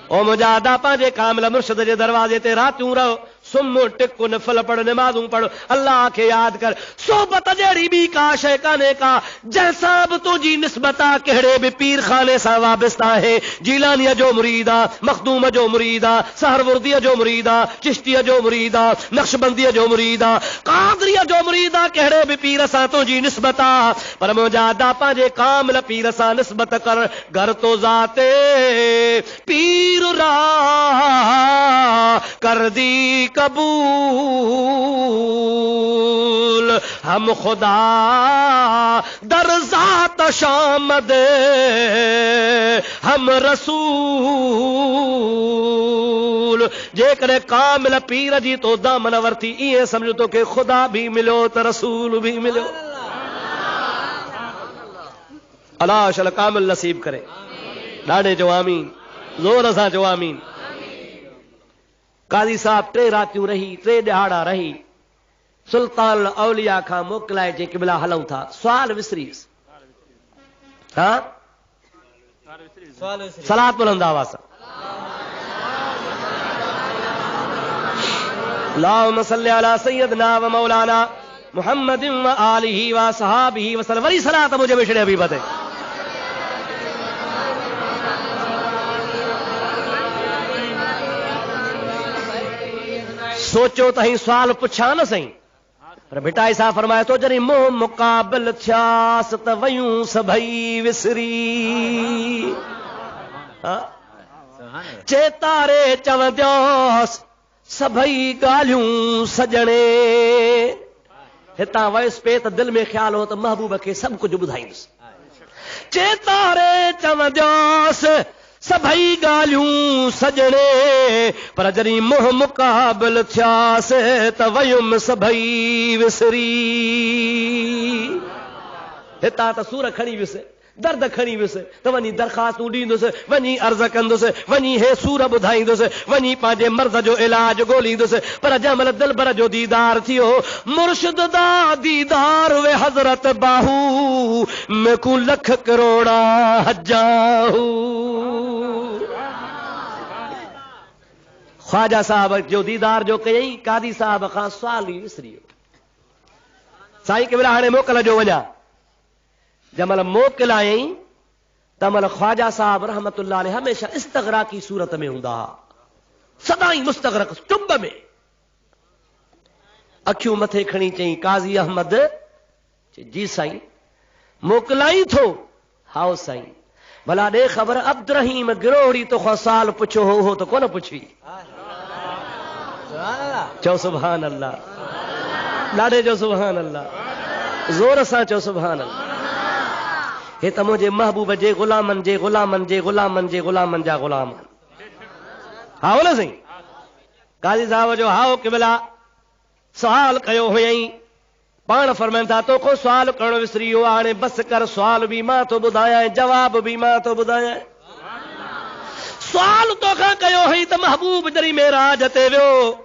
ओ मुंहिंजा अदा पंहिंजे कामिल मुर्शिद जे दरवाज़े ते रातियूं रहो, सुम्ह टिक नफ़ल पढ़, नमाज़ूं पढ़, अल्लाह खे यादि कर। सोबत जहिड़ी ॿी का शइ कान्हे का जंहिंसां बि तुंहिंजी निस्बत आहे कहिड़े बि पीर खाने सां वाबस्ता आहे। जीलानीअ जो मुरीद आहे, मखदूम जो मुरीद आहे, सहरवर्दीअ जो मुरीद आहे, चिश्तीअ जो मुरीद आहे, नक्शबंदीअ जो मुरीद आहे, कादरीअ जो मुरीद आहे। कहिड़े बि पीर सां तुंहिंजी निस्बत आहे, पर मुंहिंजा अदा पंहिंजे कामिल पीर सां निस्बत कर। घर तो ज़ाते पीर रा कर दी कबूल, हम खुदा दर ज़ात शामद, हम रसूल। जेकॾहिं कामिल पीर जी तो दामन वरती, ईअं समझ तो के खुदा भी मिलो त रसूल भी मिलो। अल्लाह शल कामिल नसीब करे। ॾाढे चओ आमीन, ज़ोर सां चओ आमीन। काज़ी साहब 3 रातियूं रही, 3 ॾिहाड़ा रही। सुल्तान औलिया खां मोकिलाए जे क़िबला हलूं था, सुवाल विसरीस। हाँ सलात बुलंदा हुआ सा। अल्लाहुम्मा सल्लि अला सय्यदना व मौलाना मुहम्मदिन व आलिहि व सहाबिहि व सल्लम। वरी सलात मुझे बिछड़े अभी बते। सोचो तहीं सवाल पुछा न सही, पर भिटाई साहब फरमाए तो जरी मोह मुकाबिल थियास त वयूं सभई विसरी। चेतारे चवंदोस सभई ॻाल्हियूं सजणे। हितां वयसि पे त दिल में ख्याल हो त महबूब खे सभु कुझु ॿुधाईंदुसि। चेतारे चवंदोस सभई ॻाल्हियूं सजणे, पर जॾहिं मोह मुकाबिल थियास त वयुम सभई विसरी। हितां त सूर खणी वियुसि, दर्द खणी वियुसि, त वञी दरख़्वास्तूं ॾींदुसि, वञी अर्ज़ कंदुसि, वञी हे सूर ॿुधाईंदुसि, वञी पंहिंजे मर्ज़ जो इलाज ॻोल्हींदुसि। पर जंहिं महिल दिलबर जो दीदार थियो, मुर्शिद दा दीदार वे हज़रत बाहू मेकू लख करोड़ा हजाहू। ख्वाजा साहब जो दीदार जो कयई, कादी साहब खां सवाल ई विसरी वियो। साईं क़िबला हाणे मोकल जो वञा। जंहिं महिल मोकिल आयई त महिल ख्वाजा साहब रहमतुल्लाह अलैह हमेशा इस्तग़राक़ी सूरत में हूंदा हुआ, सदाई मुस्तग़रक़ चुंब में। अखियूं मथे खणी चई काज़ी अहमद, जी साईं मोकिलाई थो? हाओ साईं। भला ॾे ख़बर अब्दुर्रहीम गिरोहड़ी तोखां साल पुछो हो त कोन पुछी? चओ सुभान अल्लाह, ॾाढे चओ सुभान अल्लाह, ज़ोर सां चओ सुभान अल्लाह। हे त मुंहिंजे महबूब जे ग़ुलामनि जे ग़ुलामनि जे ग़ुलामनि जे ग़ुलामनि जा ग़ुलाम। हाओ न साईं। काज़ी साहब जो हाओ क़िबला सवाल कयो हुयई, पाण फरमाइनि था तोखो सवाल करणु विसरी वियो, हाणे बस कर, सवाल बि मां थो ॿुधायां, जवाब बि मां थो ॿुधायां। सवाल तोखां कयो हुई त महबूब जॾहिं मेराज ते वियो,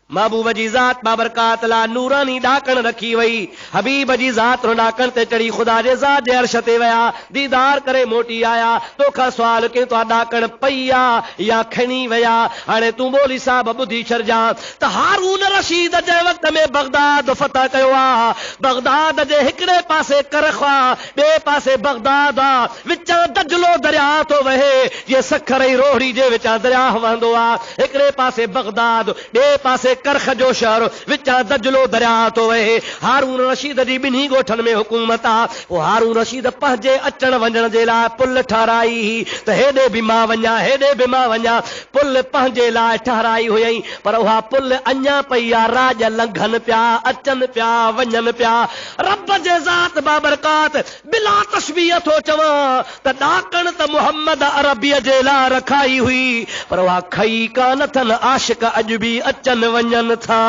महबूब जी ज़ात बाबरकात ला नूरानी ॾाकण रखी वई। हबीब जी ज़ात ॾाकण ते चढ़ी ख़ुदा जे ज़ात जे अर्श ते विया, दीदार करे मोटी आया। तोखां सवाल कयूं तो ॾाकण पई आहे या खणी विया? हाणे तूं ॿोली साहब ॿुधी छॾिजां त हारून रशीद जे वक़्त में बगदाद फतह कयो आहे। बगदाद जे हिकिड़े पासे करख़ आहे, ॿिए पासे बगदाद आहे, विचां दजलो दरिया थो वहे, जीअं सखर ऐं रोहड़ी जे विचां दरिया वहंदो आहे। हिकिड़े पासे बगदाद, ॿिए पासे करख जो शहर विचा दजलो दरिया तो वहे। हारून रशीद जी बिन्ही ॻोठनि में हुकूमत आ। पोइ हारून रशीद पंहिंजे अचण वञण जे लाइ पुल ठाराई त हेॾे बि मां वञा हेॾे बि मां वञा। पुल पंहिंजे लाइ ठाराई हुयई पर उहा पुल अञा पई आहे। राज लंघनि पिया अचनि पिया वञनि पिया। रब जे ज़ात बाबरकात बिला तशबीह थो चवां त ॾाकण त मुहम्मद अरबीअ जे लाइ रखाई हुई पर उहा खई कान थन। आशिक अॼु बि अचनि वञनि था।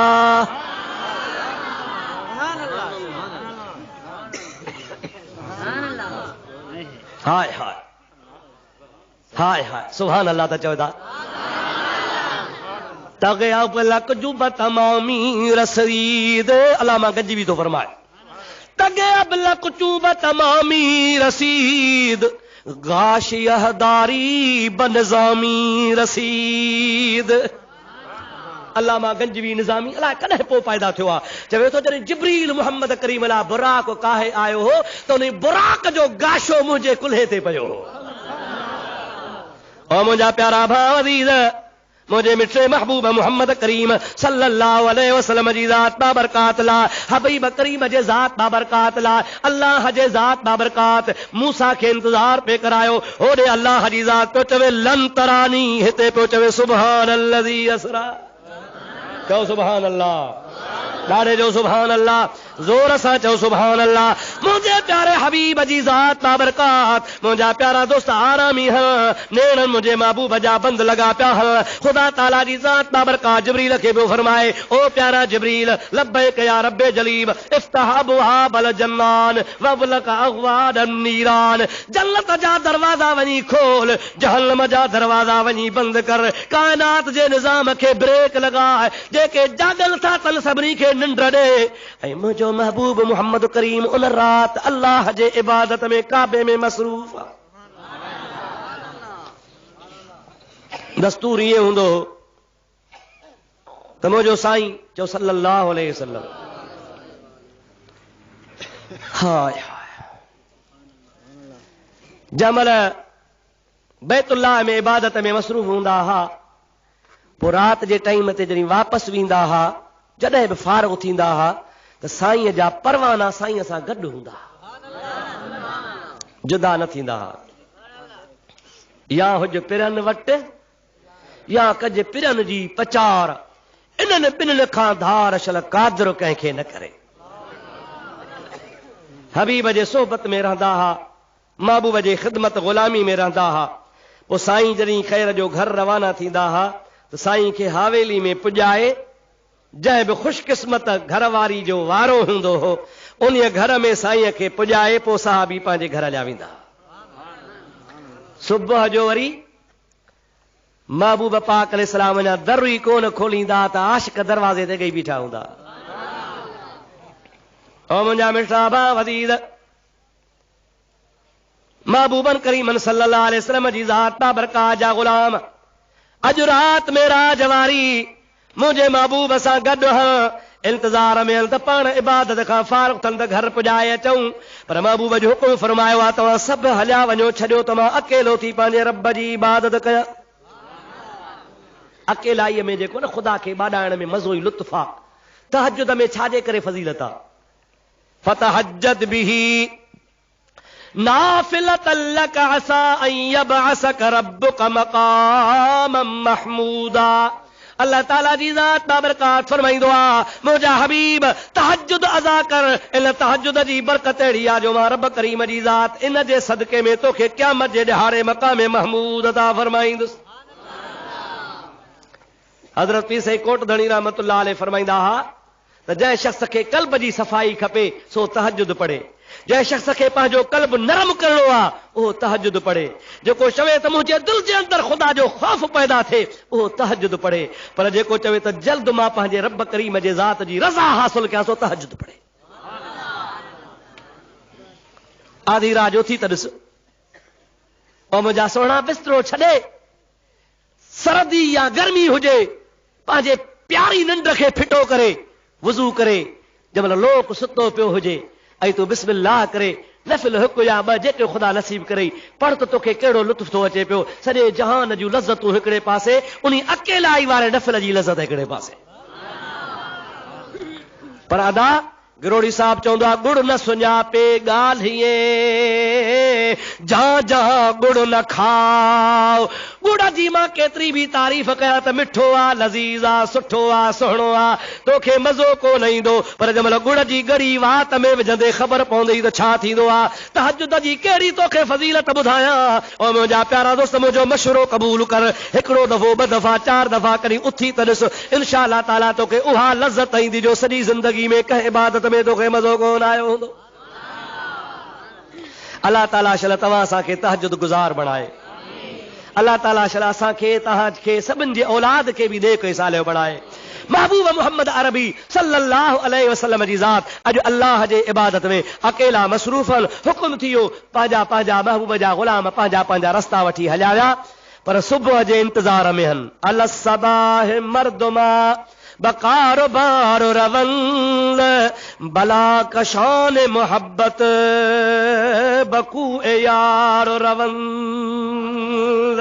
हाय हाय हाय हाय सुभान अल्लाह त चओ था। तगे अब लकजुब तमामी रसीद अलामा गंजी भी तो फरमाए तगे अब लकजुब तमामी रसीद गाश यहदारी बनजामी रसीद। अल्लामा गंजवी निज़ामी अलाए कॾहिं पोइ पैदा थियो आहे। चवे थो जॾहिं जिब्रील मुहम्मद करीम अला बुराक काहे आयो हो त उन बुराक जो गाशो मुंहिंजे कुल्हे ते पियो हो। ओ मुंहिंजा प्यारा भाउ अज़ीज़ मुझे मिठे महबूब मोहम्मद करीम सल्लल्लाहु अलैहि वसल्लम जी ज़ात बाबरकात ला हबीब करीम जे ज़ात बाबरकात ला अल्लाह जे ज़ात बाबरकात मूसा के इंतजार पे करायो। होॾे अल्लाह जी ज़ात पियो चवे लन तरानी हिते पियो चवे सुभान अल्लज़ी असरा। चओ सुभान अल्लाह ॾाढे जो सुभान अल्लाह जोर सां चओ सुभान अल्लाह। मुंहिंजे प्यारे हबीब जी ज़ात बाबरकात मुंहिंजा प्यारा दोस्त आरामी हल नेणनि मुंहिंजे महबूब जा बंद लॻा पिया हल। ख़ुदा ताला जी ज़ात बाबरकात जिब्रील खे पियो फरमाए ओ प्यारा जिब्रील लब्बैक या रब्बे जलीब इफ्तह अबवाबल जन्नान वबलक अगवाद नीरान। जन्नत जा दरवाज़ा वञी खोल जहन्नम जा दरवाज़ा वञी बंदि कर। काइनात जे निज़ाम खे ब्रेक लॻाए। जेके जागल था तन सभिनी खे निंड ॾे। ऐं मुंहिंजो महबूब मोहम्मद करीम उन रात अल्लाह जे इबादत में काबे में मसरूफ़ आहे। दस्तूर ईअं हूंदो हो त मुंहिंजो साईं चओ सल्लल्लाहु अलैहि वसल्लम हाय हाय जमल बैतुल्लाह में इबादत में मसरूफ़ हूंदा हुआ। पोइ राति जे टाइम ते जॾहिं वापसि वेंदा हुआ जॾहिं बि फारग थींदा हुआ त साईं जा परवाना साईं सां गॾु हूंदा जुदा न थींदा हुआ। या हुज पिरनि वटि या कजे पिरनि जी पचार इन्हनि ॿिन्हिनि खां धार शल कादर कंहिंखे न करे। हबीब जे सोहबत में रहंदा हुआ महबूब जे ख़िदमत ग़ुलामी में रहंदा हुआ। पोइ साईं जॾहिं ख़ैर जो घर रवाना थींदा हुआ त साईं खे हवेली में पुॼाए जंहिं बि ख़ुशकिस्मत घर वारी जो वारो हूंदो हो उन घर में साईं खे पुॼाए पोइ साहबी पंहिंजे घर हलिया वेंदा। सुबुह जो वरी महबूब पाक अलैहिस्सलाम जा दर ई कोन खोलींदा त आशिक दरवाज़े ते गई बीठा हूंदा। ओ मुंहिंजा मिठा भाउ अज़ीज़ महबूबन करीमन सल्लल्लाहु अलैहि वसल्लम जी ज़ात बाबरकात जा ग़ुलाम अॼु रात में राजवारी मुंहिंजे महबूब सां गॾु हल इंतज़ार में हल त पाण इबादत खां फारिग़ थियनि त घर पुॼाए अचूं। पर महबूब जो हुकुम फरमायो आहे तव्हां सभु हलिया वञो छॾियो त मां अकेलो थी पंहिंजे रब जी इबादत कयां। अकेलाईअ में जेको न ख़ुदा खे ॿाॾाइण में मज़ो ई लुत्फ़ आहे। तहज्जुद में छाजे करे फज़ीलत आहे? फतहज्जद बिही नाफ़िलतन लक असा अन यबअसक रब्बुक मक़ामम महमूदा। अल्लाह ताला जी ज़ात बाबरकात फरमाईंदो आहे मुंहिंजा हबीब तहज्जुद अदा कर। इन तहज्जुद जी बरकत अहिड़ी आहे जो मां रब करीम जी ज़ात इन जे सदके में तोखे क़यामत जे ॾिहाड़े मक़ाम महमूद अता फरमाईंदुसि। हज़रत पीर साईं कोटधणी रहमतुल्लाह अलैह फरमाईंदा हुआ त जंहिं शख़्स खे कल्ब जी सफ़ाई खपे सो तहज्जुद पढ़े। जंहिं शख़्स खे पंहिंजो कल्ब नरम करणो आहे उहो तहज्जुद पढ़े। जेको चवे त मुंहिंजे दिलि जे अंदरि ख़ुदा जो ख़ौफ़ पैदा थिए उहो तहज्जुद पढ़े। पर जेको चवे त जल्द मां पंहिंजे रब करीम जे ज़ात जी रज़ा हासिल कयां सो तहज्जुद पढ़े। आधी रात जो थी त ॾिस ऐं मुंहिंजा सोना बिस्तरो छॾे सर्दी या गर्मी हुजे पंहिंजे प्यारी निंड खे फिटो करे वुज़ू करे जंहिंमहिल लोक सुतो पियो हुजे ऐं तूं बिस्मिल्लाह करे नफ़िल हिकु या ॿ जेके ख़ुदा नसीब करे पढ़ त तोखे कहिड़ो लुत्फ़ थो अचे पियो। सॼे जहान जूं लज़तूं हिकिड़े पासे उन अकेलाई वारे नफ़िल जी लज़त हिकिड़े पासे। पर अदा गिरोड़ी साहब चवंदो आहे गुड़ न सुञापे ॻाल्हिए जहां जहां गुड़ न खाओ। गुड़ जी मां केतिरी बि तारीफ़ कयां त मिठो आहे, लज़ीज़ आहे, सुठो आहे, सुहिणो आहे, तोखे मज़ो कोन ईंदो। पर जंहिंमहिल गुड़ जी गड़ी वात में विझंदे ख़बर पवंदी त छा थींदो आहे। तहज्जुद जी कहिड़ी तोखे फज़ीलत ॿुधायां। और मुंहिंजा प्यारा दोस्त मुंहिंजो मशवरो क़बूल कर, हिकिड़ो दफ़ो ॿ दफ़ा 4 दफ़ा करी उथी त ॾिस, इंशा अल्लाह ताला तोखे उहा लज़त ईंदी जो सॼी ज़िंदगी में कंहिं इबादत में तोखे मज़ो कोन आयो हूंदो। अल्लाह ताला शल तव्हां असांखे तहज्जुद गुज़ार बणाए। अल्लाह ताला शल असांखे तव्हांखे सभिनि जे औलाद खे बि नेक सालियो बणाए। महबूब मोहम्मद अरबी सल्लल्लाहु अलैहि वसल्लम जी ज़ात अॼु अल्लाह जे इबादत में अकेला मसरूफ़न हुकुम थियो। पंहिंजा पंहिंजा महबूब जा ग़ुलाम पंहिंजा पंहिंजा रस्ता वठी हलिया विया। पर सुबुह जे इंतज़ार में हन अल सबाह मर्दुमा बकारो बारो रवंद बला कशान मोहब्बत बकू ए यारो रवंद।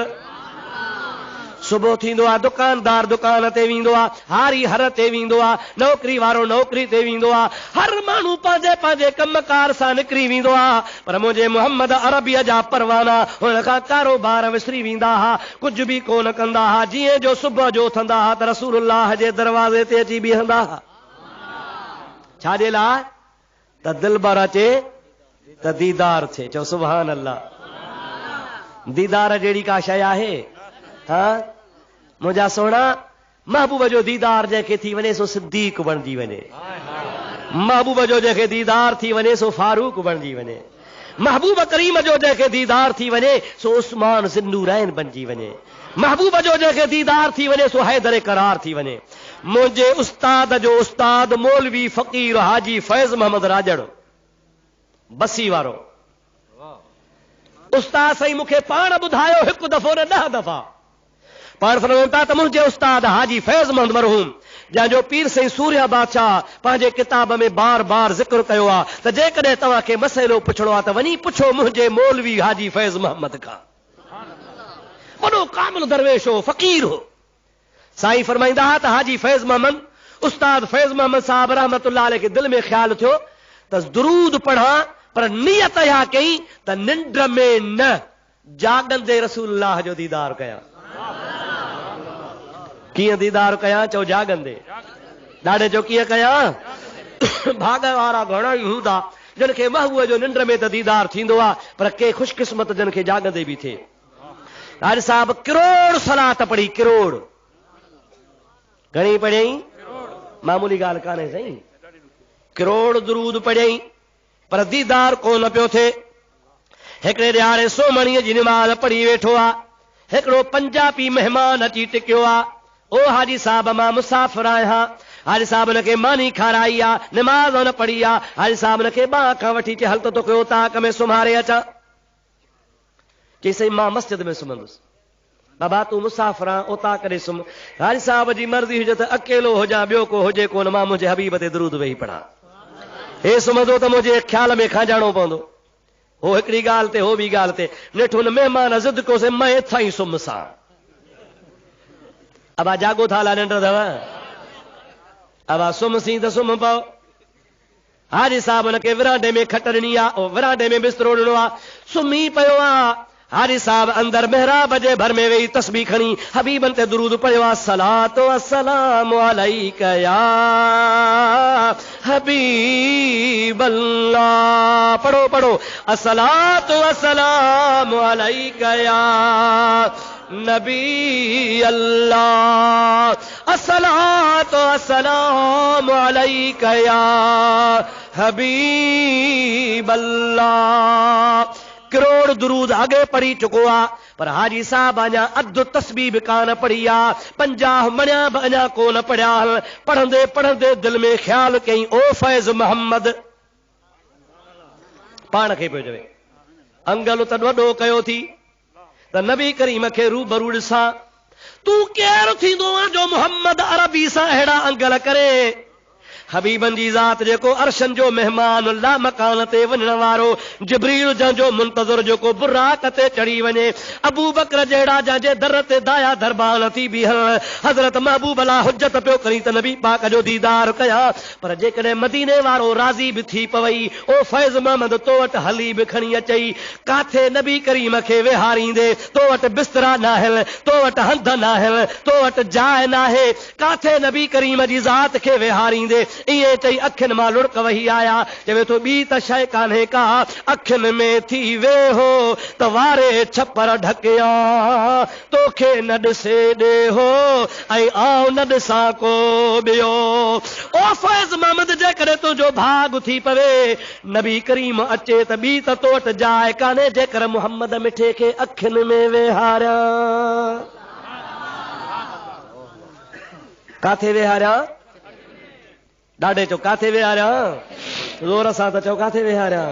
सुबुह थींदो आहे दुकानदार दुकान ते वेंदो आहे, हारी हर ते वेंदो आहे, नौकरी वारो नौकरी ते वेंदो आहे, हर माण्हू पंहिंजे पंहिंजे कमकार सां निकिरी वेंदो आहे। पर मुंहिंजे मोहम्मद अरबीअ जा परवाना हुन खां कारोबार विसरी वेंदा हुआ, कुझु बि कोन कंदा हुआ। जीअं जो सुबुह जो उथंदा हुआ त रसूलुल्लाह जे दरवाज़े ते अची बीहंदा हुआ। छाजे लाइ? त दिलबर अचे त दीदार थिए। चओ सुभान अल्लाह। दीदार जहिड़ी का शइ आहे? हा, मुंहिंजा सोना महबूब जो दीदार जंहिंखे थी वञे सो सिद्दीक बणिजी वञे। महबूब जो जंहिंखे दीदार थी वञे सो फारूक बणिजी वञे। महबूब करीम जो जंहिंखे दीदार थी वञे सो उस्मान ज़िन्नूरैन बणिजी वञे। महबूब जो जंहिंखे दीदार थी वञे सो हैदर करार थी वञे। मुंहिंजे उस्ताद जो उस्ताद मौलवी फ़कीर हाजी फैज़ मोहम्मद राजड़ बसी वारो उस्ताद साईं मूंखे पाण ॿुधायो, हिकु दफ़ो न 10 दफ़ा पाण फरमाइनि था त मुंहिंजे उस्ताद हाजी फैज़ मोहम्मद मरहूम जंहिंजो पीर साईं सूर्या बादशाह पंहिंजे किताब में बार बार ज़िक्र कयो आहे त जेकॾहिं तव्हांखे मसइलो पुछणो आहे त वञी पुछो मुंहिंजे मौलवी हाजी फैज़ मोहम्मद खां। वॾो कामिल दरवेश हो, फ़कीर हो। साईं फरमाईंदा हुआ त हाजी फैज़ मोहम्मद उस्ताद फैज़ मोहम्मद साहब रहमतुल्लाह अलैहि खे दिलि में ख़्यालु थियो त दुरूद पढ़ां, पर नियत इहा कई त निंड में न जाॻंदे रसूलुल्लाह जो दीदार कयां। कीअं दीदार कयां? चओ जाॻंदे। ॾाढे चओ कीअं कयां? भाग वारा घणा ई हूंदा जिन खे महबूब जो निंड में त दीदार थींदो आहे, पर के ख़ुशकिस्मत जिन खे जाॻंदे बि थिए। हाजी साहब किरोड़ सलात पढ़ी, किरोड़। घणी पढ़ियई? मामूली ॻाल्हि कान्हे साईं, किरोड़ दुरूद पढ़ियई, पर दीदार कोन पियो थिए। हिकिड़े ॾियारे सोमणीअ जी निमाज़ पढ़ी वेठो आहे, हिकिड़ो पंजाबी महिमान अची टिकियो आहे। ओ हाजी साहब मां मुसाफ़िर आहियां। हाजी साहब हुनखे मानी खाराई आहे, निमाज़ हुन पढ़ी आहे। हाजी साहब हुनखे बांह खां वठी चए हल त तोखे उताक में सुम्हारे अचां। चई साईं मां मस्जिद में सुम्हंदुसि। बाबा तूं मुसाफ़िर आं, उतां करे सुम्ह। हाजी साहब जी मर्ज़ी हुजे त अकेलो हुजां, ॿियो को हुजे कोन, मां मुंहिंजे हबीब ते दरूद वेही पढ़ां। हे सुम्हंदो त मुंहिंजे ख़्याल में खांजाणो पवंदो। हो हिकिड़ी ॻाल्हि ते, हो ॿी ॻाल्हि ते। नेठि हुन महिमान ज़िद कोसे मैं एथां ई सुम्ह सां। अबा जागो था ला निंड अथव? अबा सुम्ह सी त सुम्ह पओ। हाजी साहब हुनखे विरांडे में खट ॾिनी आहे, विरांडे में बिस्तरो ॾिनो आहे, सुम्ही पियो आहे। हाजी साहब अंदर महराब जे भर में वेही तस्बीह खणी हबीबन ते दुरूद पढ़ियो आहे। सलातो अस्सलामु अलैका या हबीब अल्लाह। पढ़ो पढ़ो, अस्सलातो अस्सलामु अलैका या नबी अल्लाह, अस्सलातो अस्सलामु अलैका या हबीब अल्लाह। किरोड़ दुरूद आगे पढ़ी चुको आहे, पर हाजी साहब अञा अधु तस्बीह बि कान पढ़ी आहे, 50 मणिया बि अञा कोन पढ़िया। पढ़ंदे पढ़ंदे दिल में ख़्याल कई ओ फैज़ मोहम्मद, पाण खे पियो चवे अंगल त वॾो कयो थी त नबी करीम खे रूबरू ॾिसां। तूं केरु थींदो आहे जो मोहम्मद अरबी सां अहिड़ा अंगल करे? हबीबन जी ज़ात जेको अर्शन जो मेहमान ला मकान ते वञण वारो जिब्रील जो मुंतज़िर जेको बुराक ते चढ़ी वञे अबू बकर जहिड़ा जंहिंजे दर ते दाया दरबार नथी बीहल हज़रत महबूब अला हुज्जत पियो करी त नबी पाक जो दीदार कया पर जेकॾहिं मदीने वारो राज़ी बि थी पवई ओ फैज़ मोहम्मद तो वटि हली बि खणी अचई काथे नबी करीम खे विहारींदे तो वटि बिस्तरा नाहिल तो वटि हंध नाहिल तो वटि जाइ नाहे काथे नबी करीम जी ज़ात खे विहारींदे इएं चई अखियुनि मां लुड़क वही आया चवे थो ॿी त शइ कान्हे का अखियुनि में थी वेहो त वारे छपर ढकिया तोखे न ॾिसे ॾे हो ऐं आउं न ॾिसां को ॿियो ओ फैज़ मोहम्मद जेकॾहिं तुंहिंजो भाग थी पवे नबी करीम अचे त ॿी त तो वटि जाइ कान्हे जेकर मुहम्मद मिठे खे अखियुनि में वेहारियां काथे वेहारियां ॾाढे चो काथे विहारियां ज़ोर सां त चओ काथे विहारियां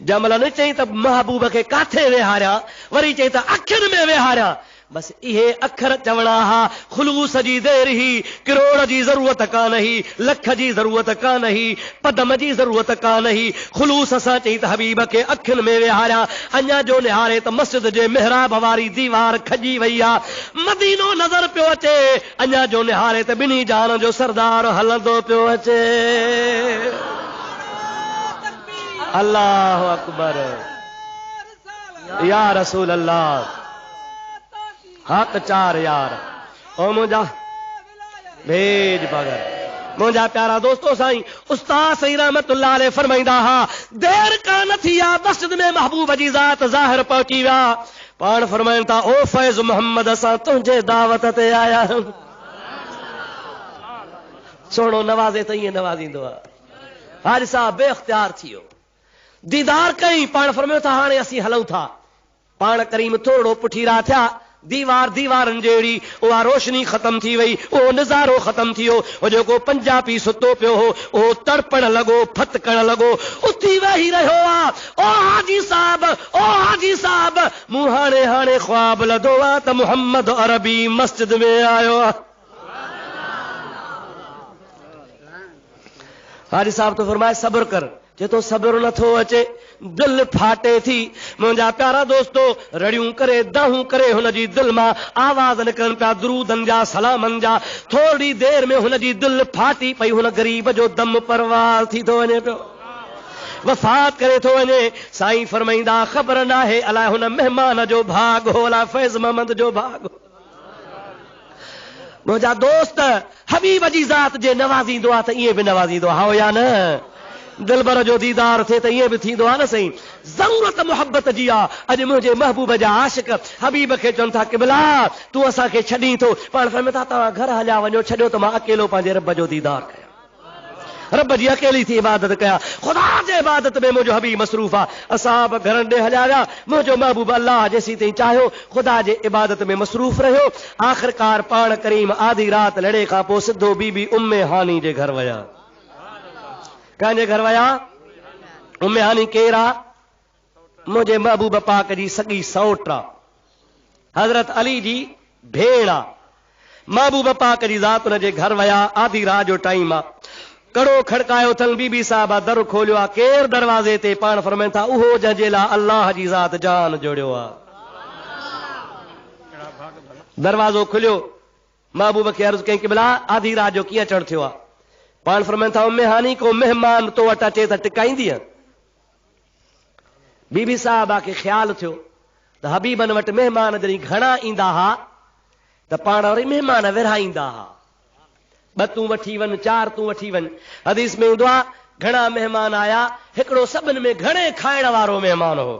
जमल न चई त महबूब खे काथे विहारियां वरी चई त अखियुनि में विहारियां बस इहे अखर चवणा हा ख़ुलूस जी देर ही करोड़ जी ज़रूरत कान ही लख जी ज़रूरत कान ही पदम जी ज़रूरत कान ही ख़ुलूस सां चई त हबीब खे अखियुनि में विहारियां अञा जो निहारे त मस्जिद जे मिहराब वारी दीवार खजी वई आहे मदीनो नज़र पियो अचे अञा जो निहारे त ॿिन्ही जान जो सरदार हलंदो पियो अचे अल्लाहु अकबर या रसूल अल्लाह हक चार यार ओ मुंहिंजा भेज पगर मुंहिंजा प्यारा दोस्तो साईं उस्ताद सईं रहमतुल्लाह अलैह फरमाईंदा हा देर कान थी आ मस्जिद में महबूब जी ज़ात ज़ाहिर पहुची विया पाण फरमाइनि था ओ फैज़ मोहम्मद असां तुंहिंजे दावत ते आया सोणो नवाज़े त ईअं नवाज़ींदो आहे हाजी साहब बेख्तियार थी वियो दीदार कई पाण फरमायो था हाणे असीं हलूं था पाण करीम थोरो पुठीरा थिया दीवारनि जहिड़ी उहा रोशनी ख़तम थी वई उहो नज़ारो ख़तम थी वियो उहो जेको पंजाबी सुतो पियो हो उहो तड़पण लॻो फतकण लॻो उथी वेही रहियो आहे ओ हाजी साहब मूं हाणे ख्वाब लधो आहे त मुहम्मद अरबी मस्जिद में आयो आहे हाजी साहब तो फरमाए सब्र कर जे तो सब्र नथो अचे दिल फाटे थी मुंहिंजा प्यारा दोस्तो रड़ियूं करे दाहूं करे हुन जी दिल मां आवाज़ निकरनि पिया दुरूदनि जा सलामनि जा थोरी देर में हुन जी दिल फाटी पई हुन गरीब जो दम परवाज़ थी थो वञे पियो वफ़ात करे थो वञे साईं फरमाईंदा ख़बर नाहे अलाए हुन महिमान जो भाग हो अलाए फैज़ मोहम्मद जो भाग हो मुंहिंजा दोस्त हबीब जी ज़ात जे नवाज़ींदो आहे त ईअं बि नवाज़ींदो आहे या न दिलबर जो दीदार थिए त ईअं बि थींदो आहे न सही ज़रूरत मोहब्बत जी आहे अॼु मुंहिंजे महबूब जा आशिक हबीब खे चवनि था क़िबला तूं असांखे छॾी थो पाण फरमाए था तव्हां घर हलिया वञो छॾियो त मां अकेलो पंहिंजे रब जो दीदार कयां रब जी अकेली थी इबादत कयां ख़ुदा जे इबादत में मुंहिंजो हबीब मसरूफ़ आहे असां बि घरनि ॾे हलिया विया मुंहिंजो महबूब अल्लाह जेसीं ताईं चाहियो ख़ुदा जे इबादत में मसरूफ़ रहियो आख़िरकार पाण करीम आधी राति लड़े खां पोइ सिधो बीबी उम्मे हानी जे घर विया कंहिंजे घर विया उम्मे हानी केर आहे मुंहिंजे महबूब पाक जी सॻी सौट आहे हज़रत अली जी भेण आहे महबूब पाक जी ज़ात हुन जे घर विया आधी रात जो टाइम आहे कड़ो खड़कायो अथनि बीबी साहिबा दर खोलियो आहे केर दरवाज़े ते पाण फरमाइनि था उहो जंहिंजे लाइ अल्लाह जी ज़ात जान जोड़ियो आहे दरवाज़ो खुलियो महबूब खे अर्ज़ कई क़िबला आधी रात जो कीअं चढ़ थियो आहे पाण फरमाइनि था उम्मे हानी को महिमान तो वटि अचे त टिकाईंदीअ बीबी साहिबा खे ख़्यालु थियो त हबीबनि वटि महिमान जॾहिं घणा ईंदा हुआ त पाण वरी महिमान विरहाईंदा हुआ ॿ तूं वठी वञ चार तूं वठी वञ हदीस में ईंदो आहे घणा महिमान आया हिकिड़ो सभिनि में घणे खाइण वारो महिमान हो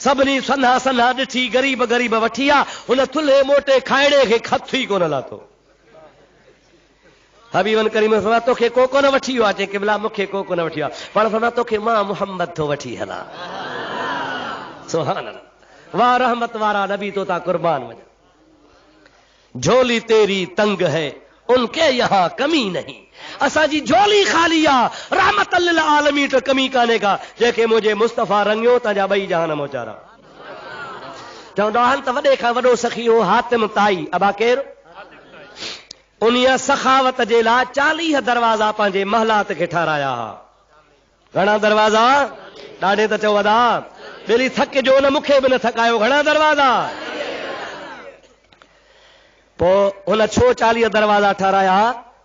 सभिनी सन्हा सन्हा ॾिठी ग़रीब वठी आ हुन थुल्हे मोटे खाइणे खे हथ ई कोन लाथो हबीबन करीम फरमाया तोखे को कोन वठी वियो आहे चई क़िबला मूंखे को कोन वठी वियो आहे पाण फरमाया तोखे मां मुहम्मद थो वठी हलां सुभान अल्लाह वाह रहमत वारा नबी तो ता कुर्बान वञा झोली तेरी तंग है उनके यहाँ कमी नहीं असांजी झोली खाली आहे रहमत लिल आलमीन तो कमी कान्हे का जंहिंखे मुंहिंजे मुस्तफ़ा रंगियो तव्हांजा ॿई जहान मोचारा चवंदा आहिनि त वॾे खां वॾो सखी हो हातिम ताई अबा केरु उन्हीअ सखावत जे लाइ 40 दरवाज़ा पंहिंजे महलात खे ठाराया हा। घणा दरवाज़ा? ॾाढे त चओ वॾा, ॿिली थकिजो न, मूंखे बि न थकायो। घणा दरवाज़ा? पोइ हुन छो 40 दरवाज़ा ठाराया?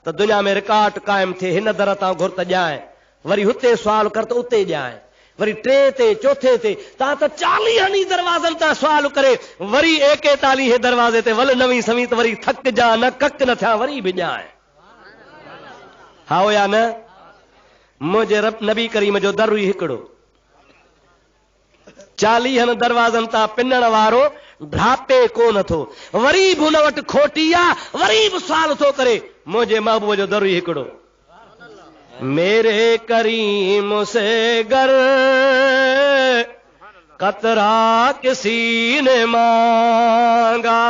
त दुनिया में रिकॉर्ड कायम थिए, हिन दर तां घुर त ॼाए, वरी हुते सुवाल कर त उते ॼाए, वरी टे ते चौथे ते तव्हां त 40 दरवाज़नि तां सुवाल करे वरी 41 दरवाज़े ते वल नवी सवी त वरी थक जा न कक न थिया, वरी बि ॼाए। हा या न? मुंहिंजे रब नबी करीम जो दर ई हिकिड़ो, 40 दरवाज़नि तां पिनण वारो ढापे कोन थो, वरी बि हुन वटि खोटी आहे, वरी बि सुवाल थो करे। मुंहिंजे महबूब जो दर ई हिकिड़ो, मेरे करीम से गर कतरा किसी ने मांगा।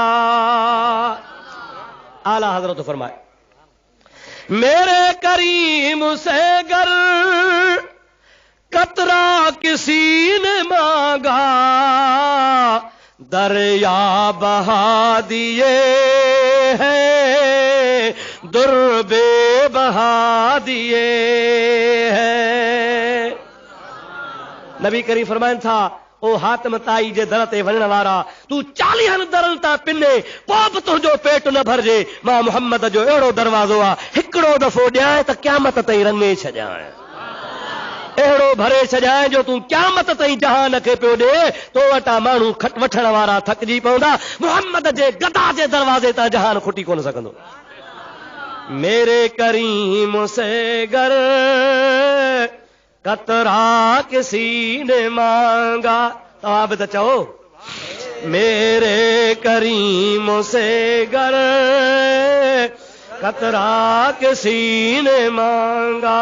आला हजरत फरमाए, मेरे करीम से गर कतरा किसी ने मांगा, दरिया बहा दिए हैं, दुर्बे बहा दिए हैं। नबी करीम फरमाइन था, ओ हातिम ताई जे दर ते वञण वारा, तू 40 दरनि तां पिने, पोइ बि तुंहिंजो पेट न भरजे। मां मुहम्मद जो अहिड़ो दरवाज़ो आहे, हिकिड़ो दफ़ो ॾियां त क़यामत ताईं रंगे छॾियां, अहिड़ो भरे छॾियां जो तूं क़यामत ताईं जहान खे पियो ॾे, तो वटां माण्हू खट वठण वारा थकिजी पवंदा। मुहम्मद जे गदा जे दरवाज़े तां जहान खुटी कोन सघंदो। मेरे करीम से गर कतरा किसी ने मांगा। तव्हां बि त चओ, मेरे करीम से गर कतरा किसी ने मांगा,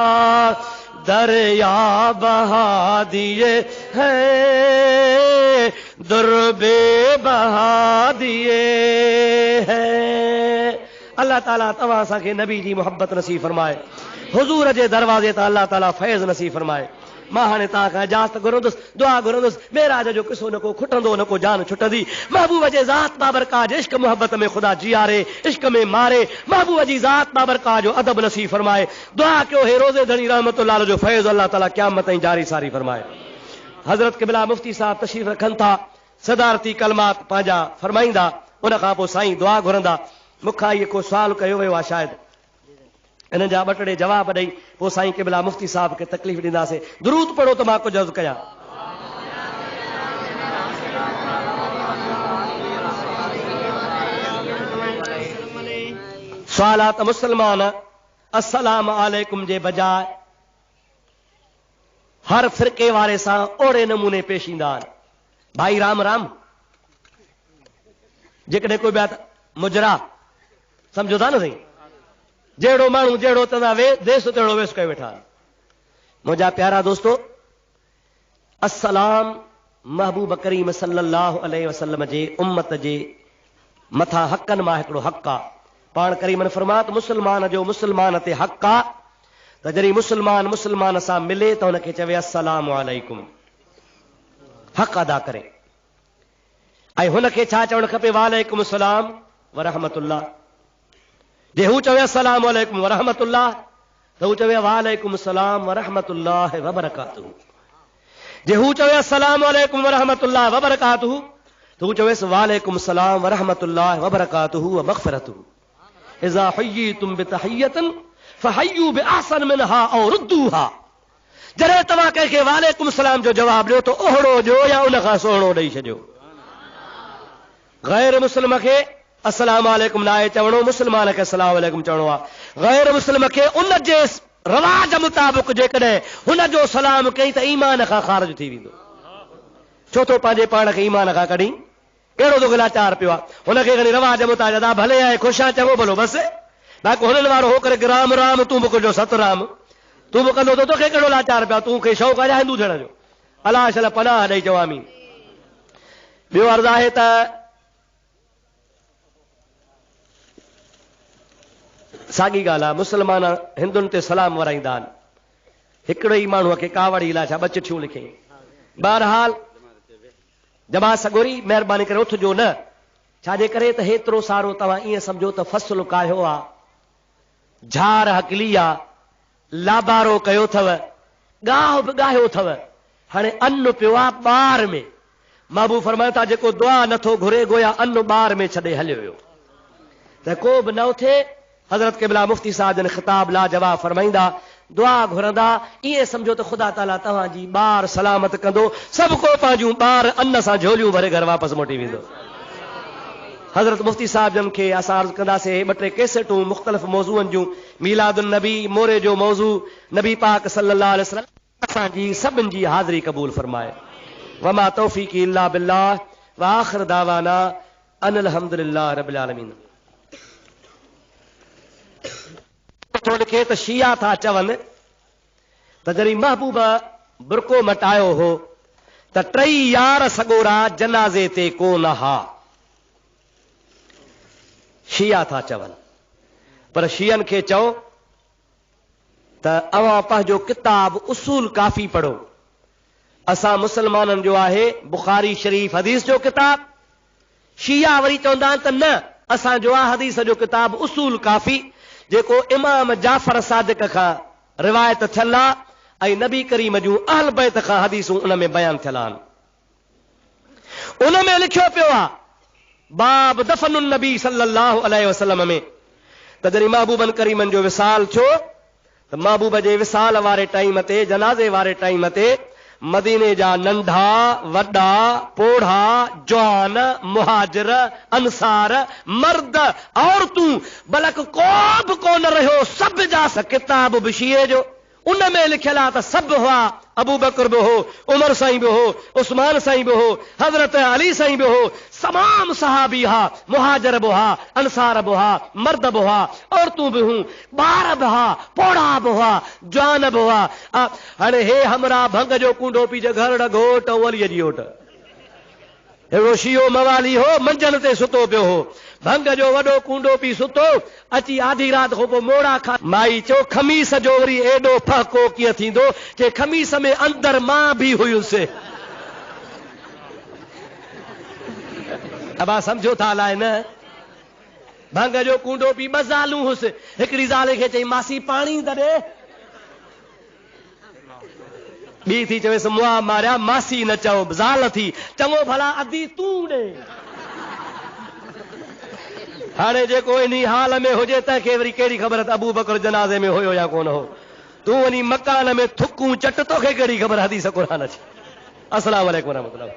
दरिया बहा दिए हैं, दुर्बे बहा दिए हैं। अल्लाह ताला तव्हां असांखे नबी जी मोहब्बत नसीब फरमाए, हुजूर जे दरवाज़े तां अल्लाह ताला फैज़ नसीब फरमाए। मां हाणे तव्हां खां इजाज़त घुरंदुसि, दुआ घुरंदुसि, मेराज जो किसो न को खुटंदो, न को जान छुटंदी। महबूब जे ज़ात बाबरकात इश्क मोहब्बत में ख़ुदा जियारे, इश्क में मारे। महबूब जी ज़ात बाबरकात जो अदब नसीब फरमाए। दुआ कयो हे रोज़े धणी रहमतुल्लाह जो फैज़ अल्लाह ताला क़यामत ताईं जारी सारी फरमाए। हज़रत क़िबला मुफ्ती साहब तशरीफ़ रखनि था, सदारती कलमात पंहिंजा फरमाईंदा, उन खां पोइ साईं दुआ घुरंदा। मूंखां इहो को सुवाल कयो वियो आहे, शायदि इन जा 2 टे जवाब ॾेई पोइ साईं क़िबला मुफ्ती साहब खे तकलीफ़ ॾींदासीं। दुरूद पढ़ो त मां कुझु अर्ज़ु कयां। सवालात मुस्लमान अस्सलाम अलैकुम जे बजाय हर फ़िरके वारे सां ओड़े नमूने पेश ईंदा आहिनि। भाई राम राम, जेकॾहिं कोई ॿिया मुजरा सम्झो था न साईं, जहिड़ो माण्हू जहिड़ो तव्हां देस तहिड़ो वेस कयो वेठा। मुंहिंजा प्यारा दोस्तो, अस्सलाम महबूब करीम सल्लल्लाहु अलैहि वसल्लम जे उम्मत जे मथां हक़नि मां हिकिड़ो हक़ आहे। पाण करीमन फरमात मुस्लमान जो मुस्लमान ते हक़ आहे त जॾहिं मुस्लमान मुस्लमान सां मिले त हुनखे चवे अस्सलाम वालेकुम, हक़ अदा करे। ऐं हुनखे छा चवणु खपे? वालेकुम सलाम व रहमतुल्लाह। जे हू चवे अस्सलाम वालेकुम व रहमतुल्लाह त हू चवे वालेकुम सलाम व रहमतुल्लाह व बरकातुहू। जे हू चवे अस्सलाम वालेकुम व रहमतुल्लाह व बरकातुहू त हू चवेसि वालेकुम सलाम व रहमतुल्लाह व बरकातुहू व मग़फ़िरतुहू। इज़ा हुय्यितुम बितहियतिन फहय्यू बिअहसन मिनहा औ रुद्दूहा। जॾहिं तव्हां कंहिंखे वालेकुम सलाम जो जवाब ॾियो त ओहड़ो ॾियो या उन खां सुहिणो ॾेई छॾियो। गैर मुस्लिम खे अस्सलाम वालेकुम न आहे चवणो, मुस्लमान खे अस्सलाम वालेकुम चवणो आहे। गैर मुस्लिम खे उन जे रवाज मुताबिक़ जेकॾहिं हुन जो सलाम कई त ईमान खां ख़ारिज थी वेंदो। छो तो पंहिंजे पाण खे ईमान खां कढी कहिड़ो तो गिलाचार पियो आहे। हुनखे खणी रवाज मुताबिक़ अदा भले आहे, ख़ुशि आहे, चङो भलो बसि। बाक़ी हुननि वारो हो करे राम राम तूं बि कुझु सतराम तूं बि कंदो त तोखे कहिड़ो लाचार पिया, तूं खे शौक़ु आहे हिंदू थियण जो। अलाह शल पनाह ॾेई चवां। ॿियो अर्ज़ु आहे त साॻी ॻाल्हि आहे, मुस्लमान हिंदुनि ते सलाम वराईंदा आहिनि। हिकिड़ो ई माण्हूअ खे कावड़ी लाइ छा 2 चिठियूं लिखे। बहरहाल जमा सगोरी महिरबानी करे उथिजो न, छाजे करे त हेतिरो सारो तव्हां ईअं सम्झो त फ़सुलु कायो आहे झार हकली आ, लाबारो कयो अथव, गाह बि गाहियो अथव, हाणे अन्न पियो आहे ॿार में। महबूब फरमाए था जेको दुआ नथो घुरे गोया अन्न ॿार में छॾे हलियो वियो, त को बि न उथे। हज़रत क़िबला मुफ्ती साहब जन ख़िताब लाजवाब फरमाईंदा, दुआ घुरंदा ईअं सम्झो त ख़ुदा ताला तव्हांजी ॿार सलामत कंदो, सभु को पंहिंजूं ॿार अन्न सां झोलियूं भरे घर वापसि मोटी वेंदो। हज़रत मुफ्ती साहब जन खे असां अर्ज़ कंदासीं, 2-3 कैसेटूं मुख़्तलिफ़ मौज़ूअनि जूं, मीलादुन नबी मोरे जो मौज़ू, नबी पाक सल्लल्लाहु अलैहि वसल्लम, असांजी सभिनि जी हाज़िरी क़बूल फरमाए। वमा तौफ़ीक़ी इल्ला बिल्लाह व आख़िर दावाना अनिल हम्दुलिल्लाह रब्बिल आलमीन। तो लिखे त शिया था चवनि त जॾहिं महबूब बुरको मटायो हो त 3 यार सॻोरा जनाज़े ते कोन हा। शिया था चवनि, पर शियनि खे चओ त अवां पंहिंजो किताब उसूल काफ़ी पढ़ो। असां मुसलमाननि जो आहे बुखारी शरीफ़ हदीस जो किताब, शिया वरी चवंदा आहिनि त न असांजो आहे हदीस जो किताब उसूल काफ़ी, जेको इमाम जाफ़र सादिक खां रिवायत थियल आहे ऐं नबी करीम जूं अहल बैत खां हदीसूं उन में बयान थियल आहिनि। उन में लिखियो पियो आहे बाब दफ़नुन नबी सल्लल्लाहु अलैहि वसल्लम में, त जॾहिं महबूबन करीमन जो विसाल थियो त महबूब जे विसाल वारे टाइम ते, जनाज़े वारे टाइम ते मदीने जा नंढा वॾा पोढ़ा जवान मुहाजिर अंसार मर्द औरतूं बलक को बि कोन रहियो, सभु जा किताब बि शीए जो उन में लिखियल आहे त सभु हुआ। अबू बकर बि हो, उमर साईं बि हो, उस्मान साईं बि हो, हज़रत अली साईं बि हो, तमाम सहाबी हा, मुहाजिर बि हुआ, अंसार बि हुआ, मर्द बि हुआ, औरतूं बि हूं, ॿार बि हुआ, पोड़ा बि हुआ, जवान बि हुआ। हाणे हे हमरा भंग जो कूंडो पीज घर घोट वलीअ जी ओट, हिकिड़ो शियो मवाली हो, मंझंदि ते सुतो पियो हो, भंग जो वॾो कूंडो पी सुतो, अची आधी राति खां पोइ मोड़ा खा। माई चयो खमीस जो वरी एॾो फहको कीअं थींदो, जे खमीस में अंदर मां बि हुयुसि। अब समझो था अलाए न, भंग जो कूंडो पी 2 ज़ालूं हुसि, हिकिड़ी ज़ाल खे चई मासी पाणी त ॾे, ॿी थी चवेसि मुआ मारिया मासी न चओ ज़ाल थी, चङो भला अधी तूं ॾे। हाणे जेको इन हाल में हुजे तंहिंखे वरी कहिड़ी ख़बर त अबू बकर जनाज़े में हुयो या कोन हो, तूं वञी मकान में थुकूं चट, तोखे कहिड़ी ख़बर हदीस क़ुरान जी। अस्सलाम वालेकुम रहमतुल्लाह।